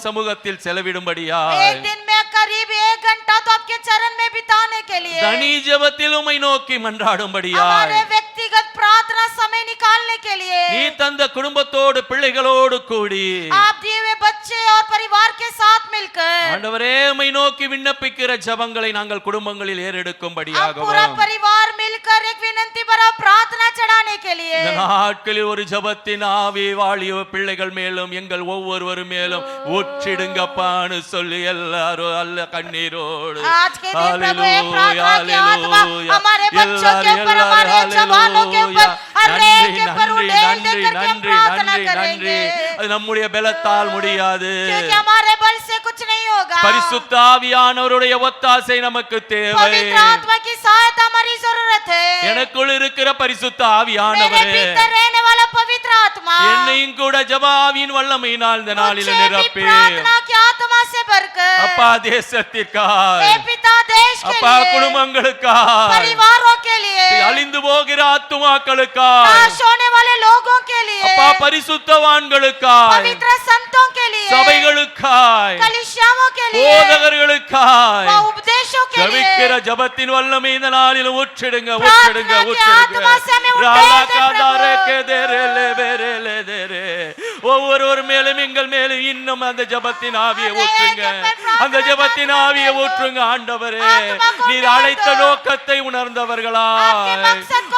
சமூகத்தில் செலவிடும்படியா, एक दिन में करीब 1 घंटा तो आपके चरण में बिताने के लिए, தனி ஜெபத்தில் உம்மை நோக்கி மன்றாடும்படியா, हमारे व्यक्तिगत प्रार्थना समय निकालने के लिए, நீ தந்த குடும்பத்தோடு பிள்ளைகளோடு கூடி आप दिए हुए बच्चे और परिवार के साथ मिलकर ஆண்டவரே உம்மை நோக்கி விண்ணப்பிக்கிற ஜெபங்களை நாங்கள் குடும்பங்களில் हम ஏறெடுக்கும்படியாகவும், पूरा परिवार मिलकर एक विनती भरा प्रार्थना चढ़ाने के लिए, இந்த நாட்களில் ஒரு ஜெபத்தின் ஆவி வாலிய பிள்ளைகள் மேலும் எங்கள் ஒவ்வொருவரும் மேலும் ஊற்றிடுங்கப்பான்னு சொல்லி எல்லாரும் அல்ல கண்ணீரோடு आज के दिन प्रभु एक प्रार्थना की आत्मा हमारे बच्चों के ऊपर, हमारे जवानों के ऊपर, हर एक के ऊपर उड़ेल देकर के हम प्रार्थना करेंगे, அது நம்முடைய பலத்தால் முடியாது, क्योंकि हमारे बल से कुछ कुछ नहीं होगा। பரிசுத்த ஆவியானவருடைய ஒத்தாசை நமக்கு தேவை. पवित्र आत्मा की सहायता हमारी जरूरत है। எனக்குள் இருக்கிற பரிசுத்த मेरे ஆவியானவரே, भीतर रहने वाला पवित्र आत्मा என்னையும் கூட ஜெப ஆவியின் வல்லமையினால் இந்த நாளில் मुझे भी நிரப்பி प्रार्थना की आत्मा से भरकर அப்பா தேசத்திற்காய், हे पिता देश के அப்பா लिए, குடும்பங்களுக்காய், परिवारों के लिए, அழிந்து போகிற ஆத்துமாக்களுக்காய், नाश होने वाले लोगों के लिए, அப்பா பரிசுத்தவான்களுக்காய், पवित्र संतों के लिए, சபைகளுக்காய், कलीसियाओं के लिए, போதகர்களுக்காய் व उपदेशों के ஜபிக்கிற लिए ஜபத்தின் வல்லமை இந்த நாளில் ஊற்றிடுங்க, प्रार्थना ஊற்றிடுங்க, की आत्मा से हमें ஒவ்வொருவர் மேலும் எங்கள் மேலும் இன்னும் அந்த ஜபத்தின் ஆவியை ஊற்றுங்க, அந்த ஜபத்தின் ஆவியை ஊற்றுங்க ஆண்டவரே. நீர் அழைத்த நோக்கத்தை உணர்ந்தவர்களாய்,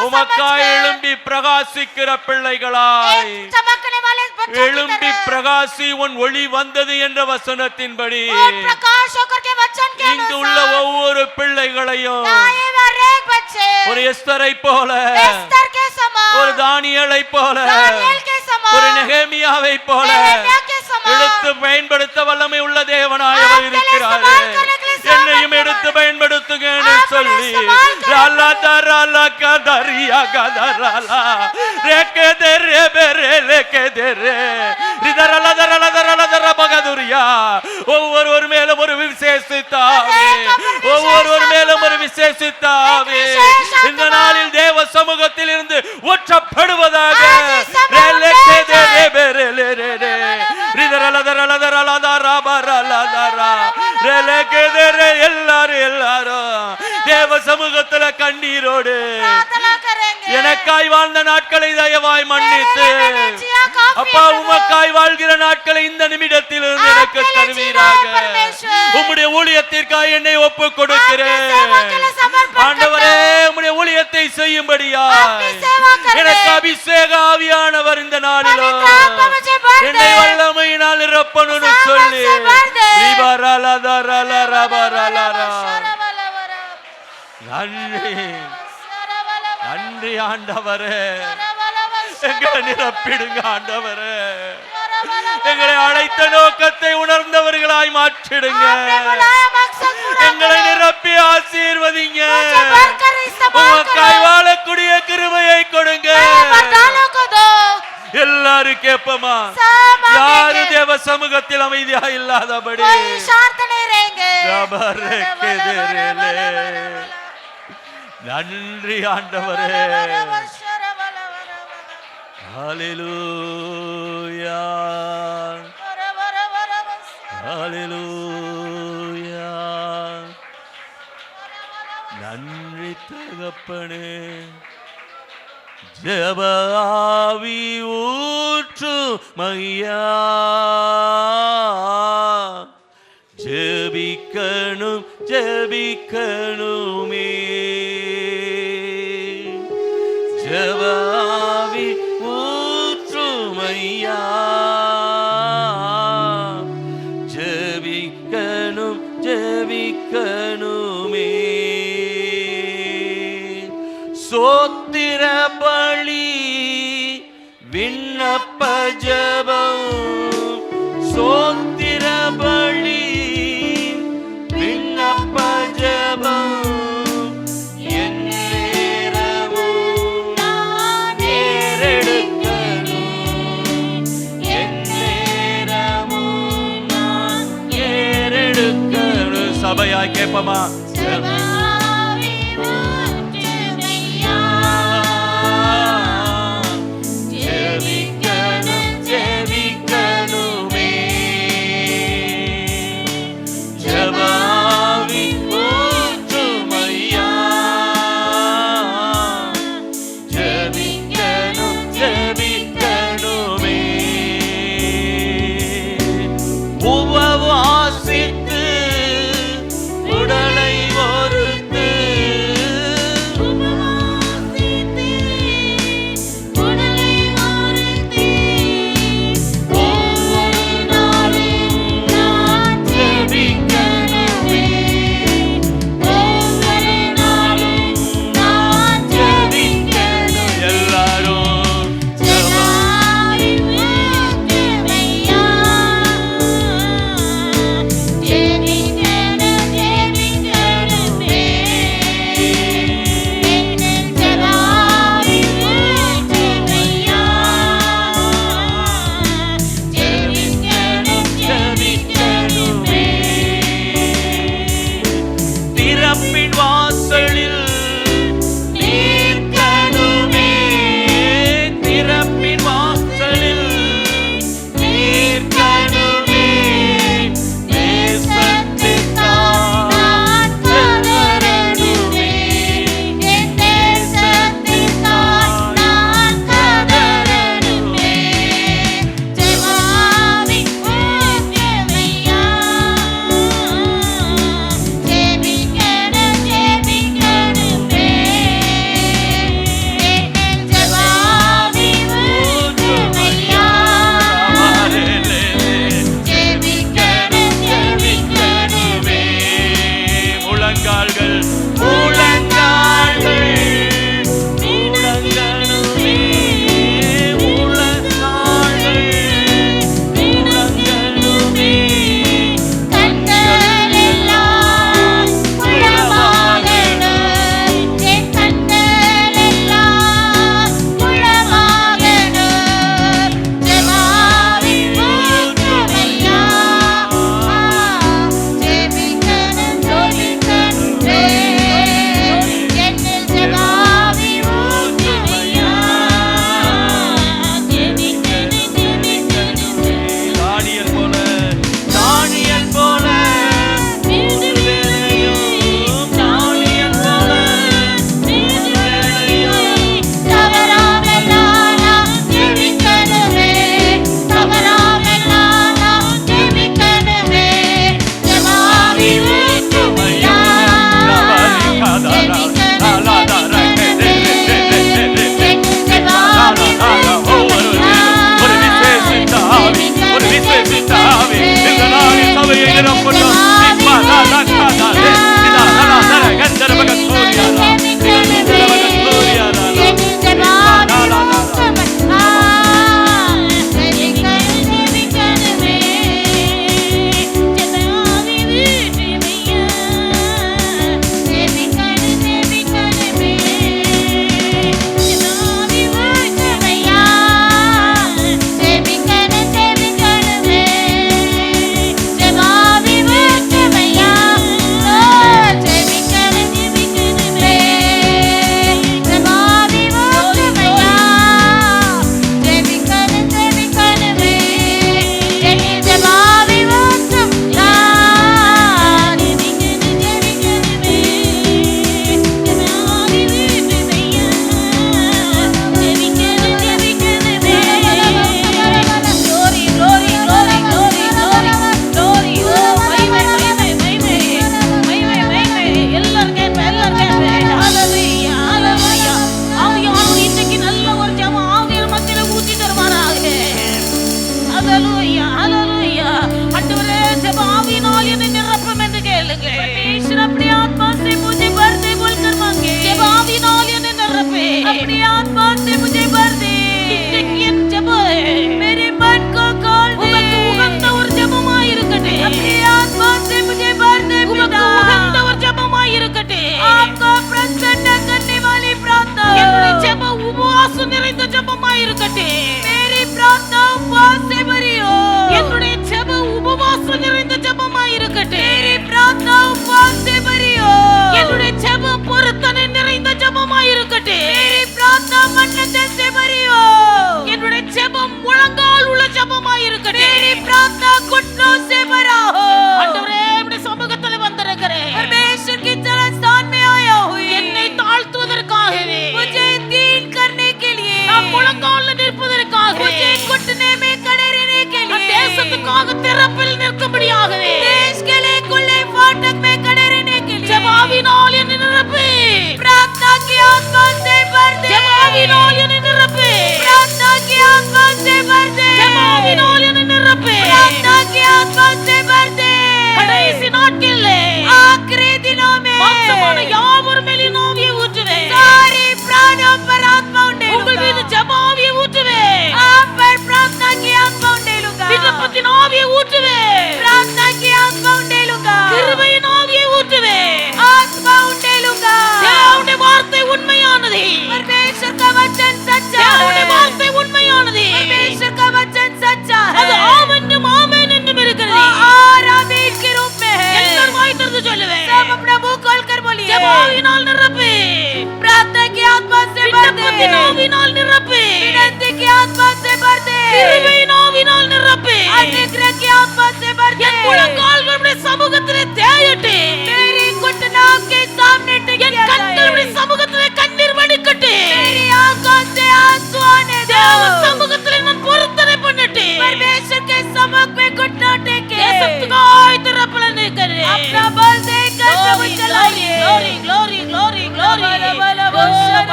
உமக்காய் எழும்பி பிரகாசிக்கிற பிள்ளைகளாய், चमकने वाले बच्चों की எழும்பி तरह பிரகாசி உன் ஒளி வந்தது என்ற வசனத்தின்படி और प्रकाश होकर के वचन के இங்கு உள்ள अनुसार ஒவ்வொரு பிள்ளைகளையும் आए हुए हर एक बच्चे ஒரு எஸ்தரை போல, एस्तर के समान, ஒரு தானியேலை போல, दानियेल के समान, ஒரு நெகேமியாவை போல नehemiया के समान எடுத்து பயன்படுத்த வல்லமை உள்ள தேவனாய் அவர் आपके लिए இருக்கிறார். इस्तेमाल करने के लिए என்னையும் सामर्थ्य எடுத்து वाले, பயன்படுத்துங்கன்னு आपके लिए சொல்லி इस्तेमाल करने ரலா தரலா கதரியா கதரலா ரேகதரே பெரேலே கதரே ரிதரலா தரலா தரலா தர பகதுரியா. ஒவ்வொரு மேலும் ஒரு விசேஷித்தாவே, ஒவ்வொரு மேலும் ஒரு விசேஷித்தாவே இந்த நாளில் தேவ சமூகத்தில் இருந்து ஒற்றப்படுவதாக. எல்லாரும் தேவ சமூகத்துல கண்ணீரோடு प्रार्थना करेंगे। எனக்காய் வாழ்ந்த நாட்களை தயவாய் மன்னித்து அப்பா உமக்காய் வாழ்கிற நாட்களை இந்த நிமிடத்தில் இருந்து எனக்கு தருவீராக. உம்முடைய ஊழியத்திற்காய் என்னை ஒப்புக் கொடுக்கிறேன் ஆண்டவரே. உம்முடைய ஊழியத்தை செய்யும்படியாய் எனக்கு அபிஷேக ஆவியானவர் இந்த நாளிலும் என்னை வல்லமையினால் நிரப்பணும்னு சொல்லி நன்றி நன்றி ஆண்டவரே. எங்களை நிரப்பிடுங்க ஆண்டவரே. எங்களை அழைத்த நோக்கத்தை உணர்ந்தவர்களாய் மாற்றிடுங்க. எங்களை நிரப்பி ஆசீர்வதிங்க. உமக்காய் வாழக்கூடிய கிருபையை கொடுங்க. எல்லாரும் கேட்போமா? யாரு தேவ சமூகத்தில் அமைதியா இல்லாதபடி நன்றி ஆண்டவரே. ஹல்லேலூயா ஹல்லேலூயா. நன்றி தகப்பனே. ஜெப ஆவி ஊற்றுமையா, ஜெபிக்கணும் ஜெபிக்கணுமே. ஜெப ஆவி ஊற்றுமையா, ஜெபிக்கணும் ஜெபிக்கணுமே. சோத்திர பலி விண்ணப்ப ஜெபம், சோத்திர பலி விண்ணப்ப ஜெபம் என் நேரமும் நான் ஏறெடுக்கணும், என் நேரமும் நான் ஏறெடுக்கணும். சபையாய் கேட்போமா? உபவாசித்து உடலை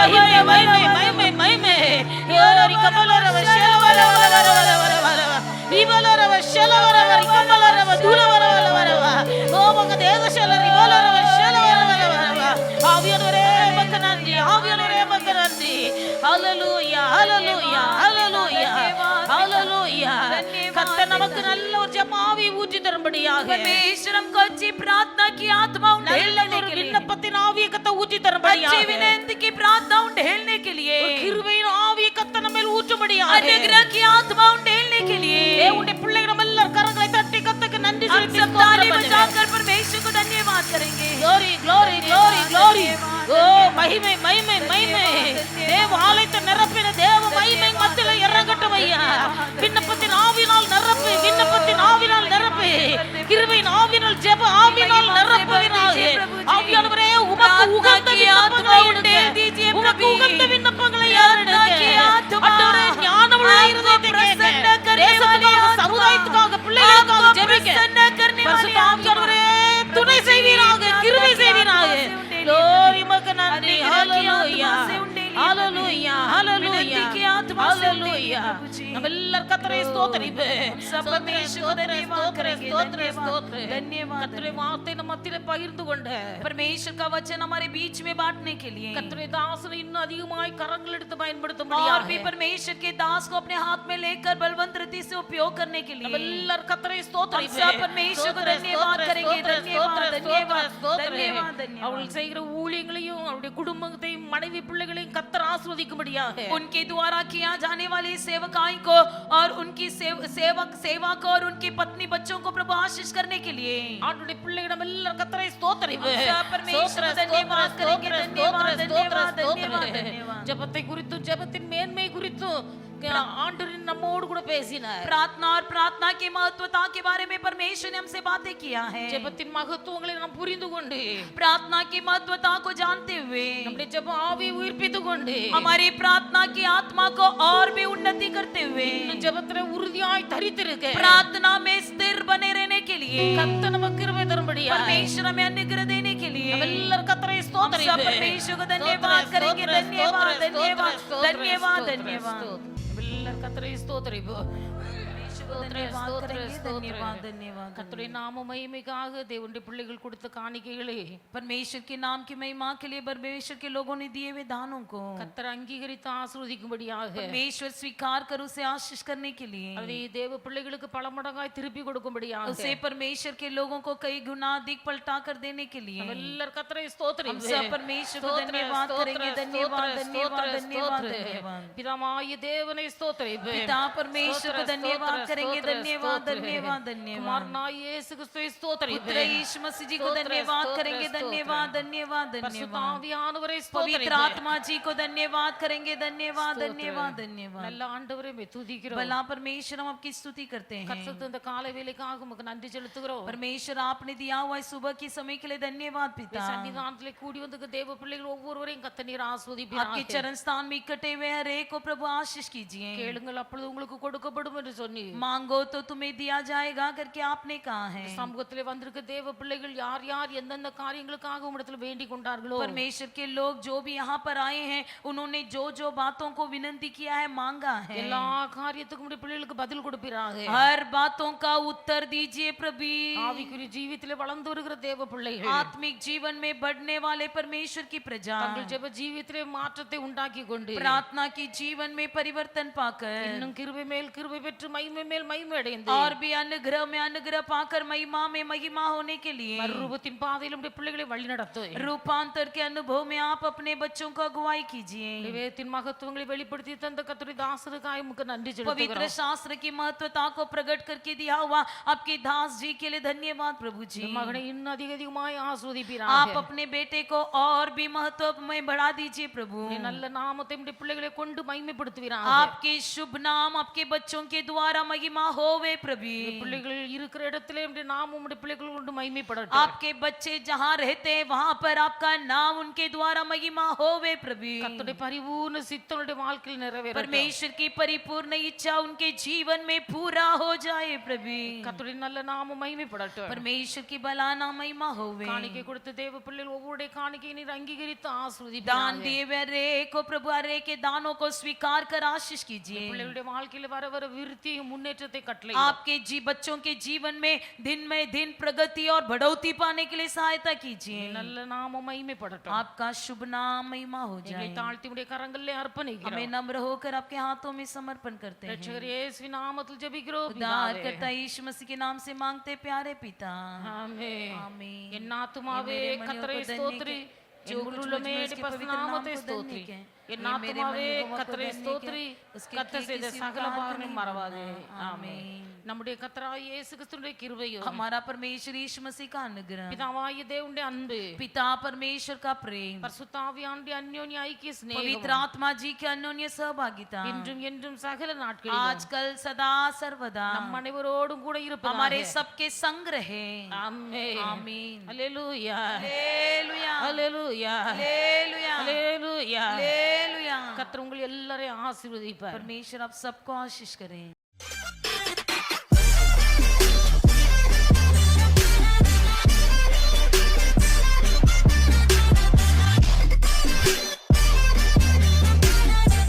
மகிமை மகிமை மகிமை மகிமை யோரி கமலரவ ஷலவரவரவரவரவரவ விமலரவ ஷலவரவரி கமலரவ துலவரவரவரவ ஓமக தேவஷலரி வலரவ ஷலவரவரவரவ ஆவியானவரே உமக்கு நன்றி ஆவியானவரே உமக்கு நன்றி ஹalleluya ஹalleluya ஹalleluya ஹalleluya கர்த்தர் நமக்கு நல்ல ஒரு ஜமாவி ஊற்றி தரும்படியாக परमेश्वर हमको अच्छी प्रार्थना की आत्मा उंडेलने के लिए விண்ணப்பத்தின் ஆவியை கர்த்தர் ஊற்றி தரும்படியாக अच्छी विनती की प्रार्थना उंडेलने के लिए கிருபையின் ஆவியை கர்த்தர் நம்ம மேல் ஊற்றும்படியாக अनुग्रह की आत्मा उंडेलने के लिए தேவனுடைய பிள்ளைகள் நம்ம எல்லாரும் கரங்களை தட்டி கர்த்தருக்கு நன்றி हम செலுத்தி सब ताली बजाकर परमेश्वर को धन्यवाद करेंगे glory glory glory glory ஓ மகிமை மகிமை மகிமை தேவ ஆலயத்தை நிரப்பின தேவ மகிமை மத்தியில இறங்கட்டும் ஐயா விண்ணப்பத்தின் ஆவியினால் நிரப்பி விண்ணப்பத்தின் ஆவியினால் நிரப்பி கிருபையின் ஆவியினால் ஜெப ஆவியினால் நிரப்புவீராக ஆவியானவரே உமக்கு உகந்த விண்ணப்பங்களை எடுங்க உமக்கு உகந்த விண்ணப்பங்களை எடுங்க ஆண்டவரே ஞானமுள்ள இருதயத்தை கேட்க தேசத்துக்காக சமுதாயத்துக்காக பிள்ளைகளுக்காக ஜெபிக்க பரிசுத்த ஆவியானவரே துணை செய்வீராக கிருபை செய்வீராக glory உமக்கு நன்றி ஹalleluya ஹalleluya ஹalleluya ஹalleluya நம்ம எல்லாரும் கர்த்தரை ஸ்தோத்திரிப்போம் கர்த்தருடைய வார்த்தை நம்ம மத்தியிலே பகிர்ந்து கொண்ட परमेश्वर का वचन हमारे बीच में बांटने के लिए கர்த்தருடைய தாசனை இன்னும் அதிகமாய் கரங்கள் எடுத்து பயன்படுத்த और முடியாது भी परमेश्वर के दास को अपने हाथ में लेकर बलवंत रीति से उपयोग करने के நம்ம लिए எல்லாரும் கர்த்தரை हम सब ஸ்தோத்திரிப்போம் परमेश्वर को धन्यवाद करेंगे धन्यवाद धन्यवाद धन्यवाद धन्यवाद அவள் செய்கிற ஊழியங்களையும் அவருடைய குடும்பத்தையும் மனைவி பிள்ளைகளையும் கர்த்தர் ஆசீர்வதிக்கும்படியாக उनके द्वारा किया जाने वाली सेवकाई को और उनकी सेवा को और उनकी पत्नी बच्चों को प्रभु आशीष करने के लिए ஆண்டவருடைய பிள்ளைகள் நம்ம எல்லாரும் கர்த்தரை ஸ்தோத்திரிப்போம் हम सब परमेश्वर को धन्यवाद करेंगे धन्यवाद धन्यवाद धन्यवाद धन्यवाद ஜெபத்தை குறித்தும் ஜெபத்தின் மேன்மை குறித்தும் ஆண்டவர் நம்மோடு கூட பேசினார் प्रार्थना और प्रार्थना की महत्वता के बारे में परमेश्वर ने हमसे बातें किया है ஜெபத்தின் மகத்துவங்களை நாம் புரிந்து கொண்டு प्रार्थना की महत्वता को जानते हुए நம்முடைய ஜெப ஆவியை உயிர்ப்பித்து கொண்டு हमारी प्रार्थना की आत्मा को और भी उन्नति करते हुए இன்னும் ஜெபத்திலே உறுதியாய் தரித்திருக்க प्रार्थना में स्थिर बने रहने के लिए கர்த்தர் நமக்கு கிருபை தரும்படியாக परमेश्वर हमें अनुग्रह देने के लिए நம்ம எல்லாரும் கர்த்தரை हम सब ஸ்தோத்திரிப்போம் परमेश्वर को धन्यवाद करेंगे धन्यवाद धन्यवाद धन्यवाद धन्यवाद எல்லாரும் கர்த்தரை ஸ்தோத்திரிப்போம் धन्यवाद करेंगे धन्यवाद धन्यवाद கர்த்தருடைய நாம மகிமைக்காக தேவனுடைய பிள்ளைகள் கொடுத்த காணிக்கைகளை परमेश्वर के नाम की महिमा के लिए परमेश्वर के लोगों ने दिए हुए दानों को கர்த்தர் அங்கீகரித்து ஆசீர்வதிக்கும்படியாக परमेश्वर स्वीकार कर उसे आशीष करने के लिए அதை தேவ பிள்ளைகளுக்கு பல மடங்காய் திருப்பி கொடுக்கும்படியாக उसे परमेश्वर के लोगों को कई गुना अधिक पलटा कर देने के लिए நம்ம எல்லாரும் கர்த்தரை हम ஸ்தோத்திரிப்போம் सब परमेश्वर को धन्यवाद करेंगे धन्यवाद धन्यवाद धन्यवाद धन्यवाद பிதாமாகிய தேவனை ஸ்தோத்திரிப்போம் पिता परमेश्वर को धन्यवाद करेंगे धन्यवाद धन्यवाद धन्यवाद குமாரனாகிய இயேசு கிறிஸ்துவை पुत्र ஸ்தோத்திரிப்போம் यीशु मसीह जी को धन्यवाद करेंगे धन्यवाद धन्यवाद பரிசுத்த धन्यवाद ஆவியானவரை पवित्र ஸ்தோத்திரிப்போம் आत्मा जी को धन्यवाद करेंगे धन्यवाद धन्यवाद धन्यवाद நல்ல ஆண்டவரே மே துதிக்கிறோம் भला परमेश्वर हम आपकी स्तुति करते हैं கர்த்தர் இந்த காலை வேளைக்காக உமக்கு நன்றி செலுத்துகிறோம் परमेश्वर आपने दिया हुआ इस सुबह की समय के लिए धन्यवाद पिता சன்னிதானத்திலே கூடி வந்த தேவ பிள்ளைகள் ஒவ்வொருவரையும் கர்த்தர் நீர் आपके ஆசீர்வதிப்பீராக चरण स्थान में इकट्ठे हुए हर एक को प्रभु आशीष कीजिए கேளுங்கள் அப்பொழுது உங்களுக்கு கொடுக்கப்படும் என்று சொன்னி मांगो तो तुम्हें दिया जाएगा करके आपने कहा है சமூகத்திலே வந்திருக்க தேவ பிள்ளைகள் யார் யார் எந்தெந்த காரியங்களுக்காக உம்மிடத்தில் வேண்டிக் கொண்டார்களோ परमेश्वर के लोग जो भी यहाँ पर आए हैं उन्होंने जो जो बातों को विनती किया है मांगा है எல்லா காரியத்துக்கும் உம்முடைய பிள்ளைகளுக்கு பதில் கொடுப்பீராக हर बातों का उत्तर दीजिए प्रभु ஆவிக்குரிய ஜீவித்திலே வளர்ந்து வருகிற தேவ பிள்ளைகள் आत्मिक जीवन में बढ़ने वाले परमेश्वर की प्रजा தங்கள் ஜெப ஜீவித்திலே மாற்றத்தை உண்டாக்கி கொண்டு प्रार्थना की जीवन में परिवर्तन पाकर இன்னும் கிருபை மேல் கிருபை பெற்று மகிமை மேல் மகிமை அடைந்து और भी अनुग्रह में अनुग्रह पाकर महिमा में महिमा होने के लिए மறுரூபத்தின் பாதையில் உம்முடைய பிள்ளைகளை வழி நடத்து रूपांतर के अनुभव में आप अपने बच्चों को अगुवाई कीजिए வேதத்தின் மகத்துவங்களை வெளிப்படுத்தி தந்த கர்த்தருடைய தாசருக்காய் உமக்கு நன்றி पवित्र செலுத்துகிறோம் शास्त्र की महत्वता को प्रकट करके दिया हुआ आपके दास जी के लिए धन्यवाद प्रभु जी மகனை இன்னும் அதிக அதிகமாய் आप ஆசீர்வதிப்பீராக अपने बेटे को और भी महत्व में बढ़ा दीजिए प्रभु உம்முடைய நல்ல நாமத்தை உம்முடைய பிள்ளைகளை கொண்டு மகிமைப்படுத்துவீராக आपके शुभ नाम आपके बच्चों के द्वारा महिमा होवे प्रभु। பிள்ளைகள் இருக்கிற இடத்திலே உம்முடைய நாமம் உம்முடைய பிள்ளைகள் கொண்டு மகிமைப்படட்டும். आपके बच्चे जहाँ रहते हैं वहाँ पर आपका नाम उनके द्वारा महिमा होवे प्रभु। கர்த்தருடைய பரிபூர்ண சித்தனுடைய வாழ்க்கையில் நிறைவேறட்டும். परमेश्वर की परिपूर्ण इच्छा उनके जीवन में पूरा हो जाए प्रभु। கர்த்தருடைய நல்ல நாமம் மகிமைப்படட்டும். परमेश्वर की भलाना महिमा होवे। காணிக்கை கொடுத்த தேவ பிள்ளைகள் ஒவ்வொருடைய காணிக்கையை நீர் அங்கீகரித்து दान ஆசீர்வதிப்பீராக. दिए हुए अरे को प्रभु अरे के दानों को स्वीकार कर आशीष कीजिए। பிள்ளைகளுடைய வாழ்க்கையில வர வர விருத்தியும் முன்னேற்றத்தை கட்டளை. आपके बच्चों के जीवन में दिन में दिन प्रगति और बढ़ोतरी पाने के लिए सहायता कीजिए। நல்ல நாமம் மகிமைப்படட்டும். आपका शुभ नाम महिमा हो எங்களை जाए। தாழ்த்தி உம்முடைய கரங்களிலே அர்ப்பணிக்கிறோம். हमें नम्र होकर आपके हाथों में समर्पण करते हैं। ரட்சகர் இயேசுவின் நாமத்தில் ஜெபிக்கிறோம் उद्धार பிதாவே. करता यीशु मसीह के नाम से मांगते प्यारे पिता। ஆமென். आमीन। என் ஆத்துமாவே ये मेरे मनियों கர்த்தரை को धन्य ஸ்தோத்திரி. के- जो जो कुछ मुझ உள்ளமே में उसके பரிசுத்த पवित्र नाम நாமத்தை को ஸ்தோத்திரி. धन्य के। என் ये मेरे ஆத்துமாவே मनियों को கர்த்தரை धन्य के। ஸ்தோத்திரி. उसके கர்த்தர் किए செய்த किसी சகல उपकार को பாவங்களையும் नहीं மறவாதே. भूलना। ஆமென். நம்முடைய கர்த்தராகிய இயேசு கிறிஸ்துவின் கிருபையும் हमारा परमेश्वर यीशु मसीह का अनुग्रह, பிதாவாகிய தேவனுடைய அன்பு पिता परमेश्वर का प्रेम, பரிசுத்த ஆவியானவருடைய அந்யோன்ய ஐக்கிய पवित्र சிநேகம் आत्मा जी की अन्योन्य सहभागिता இன்றும் என்றும் சகல நாட்களிலும் आजकल सदा सर्वदा நம் அனைவரோடும் கூட இருப்பதாக. हमारे सबके संग रहे। ஆமென். आमीन। அல்லேலூயா. हालेलुया அல்லேலூயா. हालेलुया அல்லேலூயா. हालेलुया। கர்த்தர் உங்களை எல்லாரையும் ஆசீர்வதிப்பார். परमेश्वर आप सबको आशीष करें।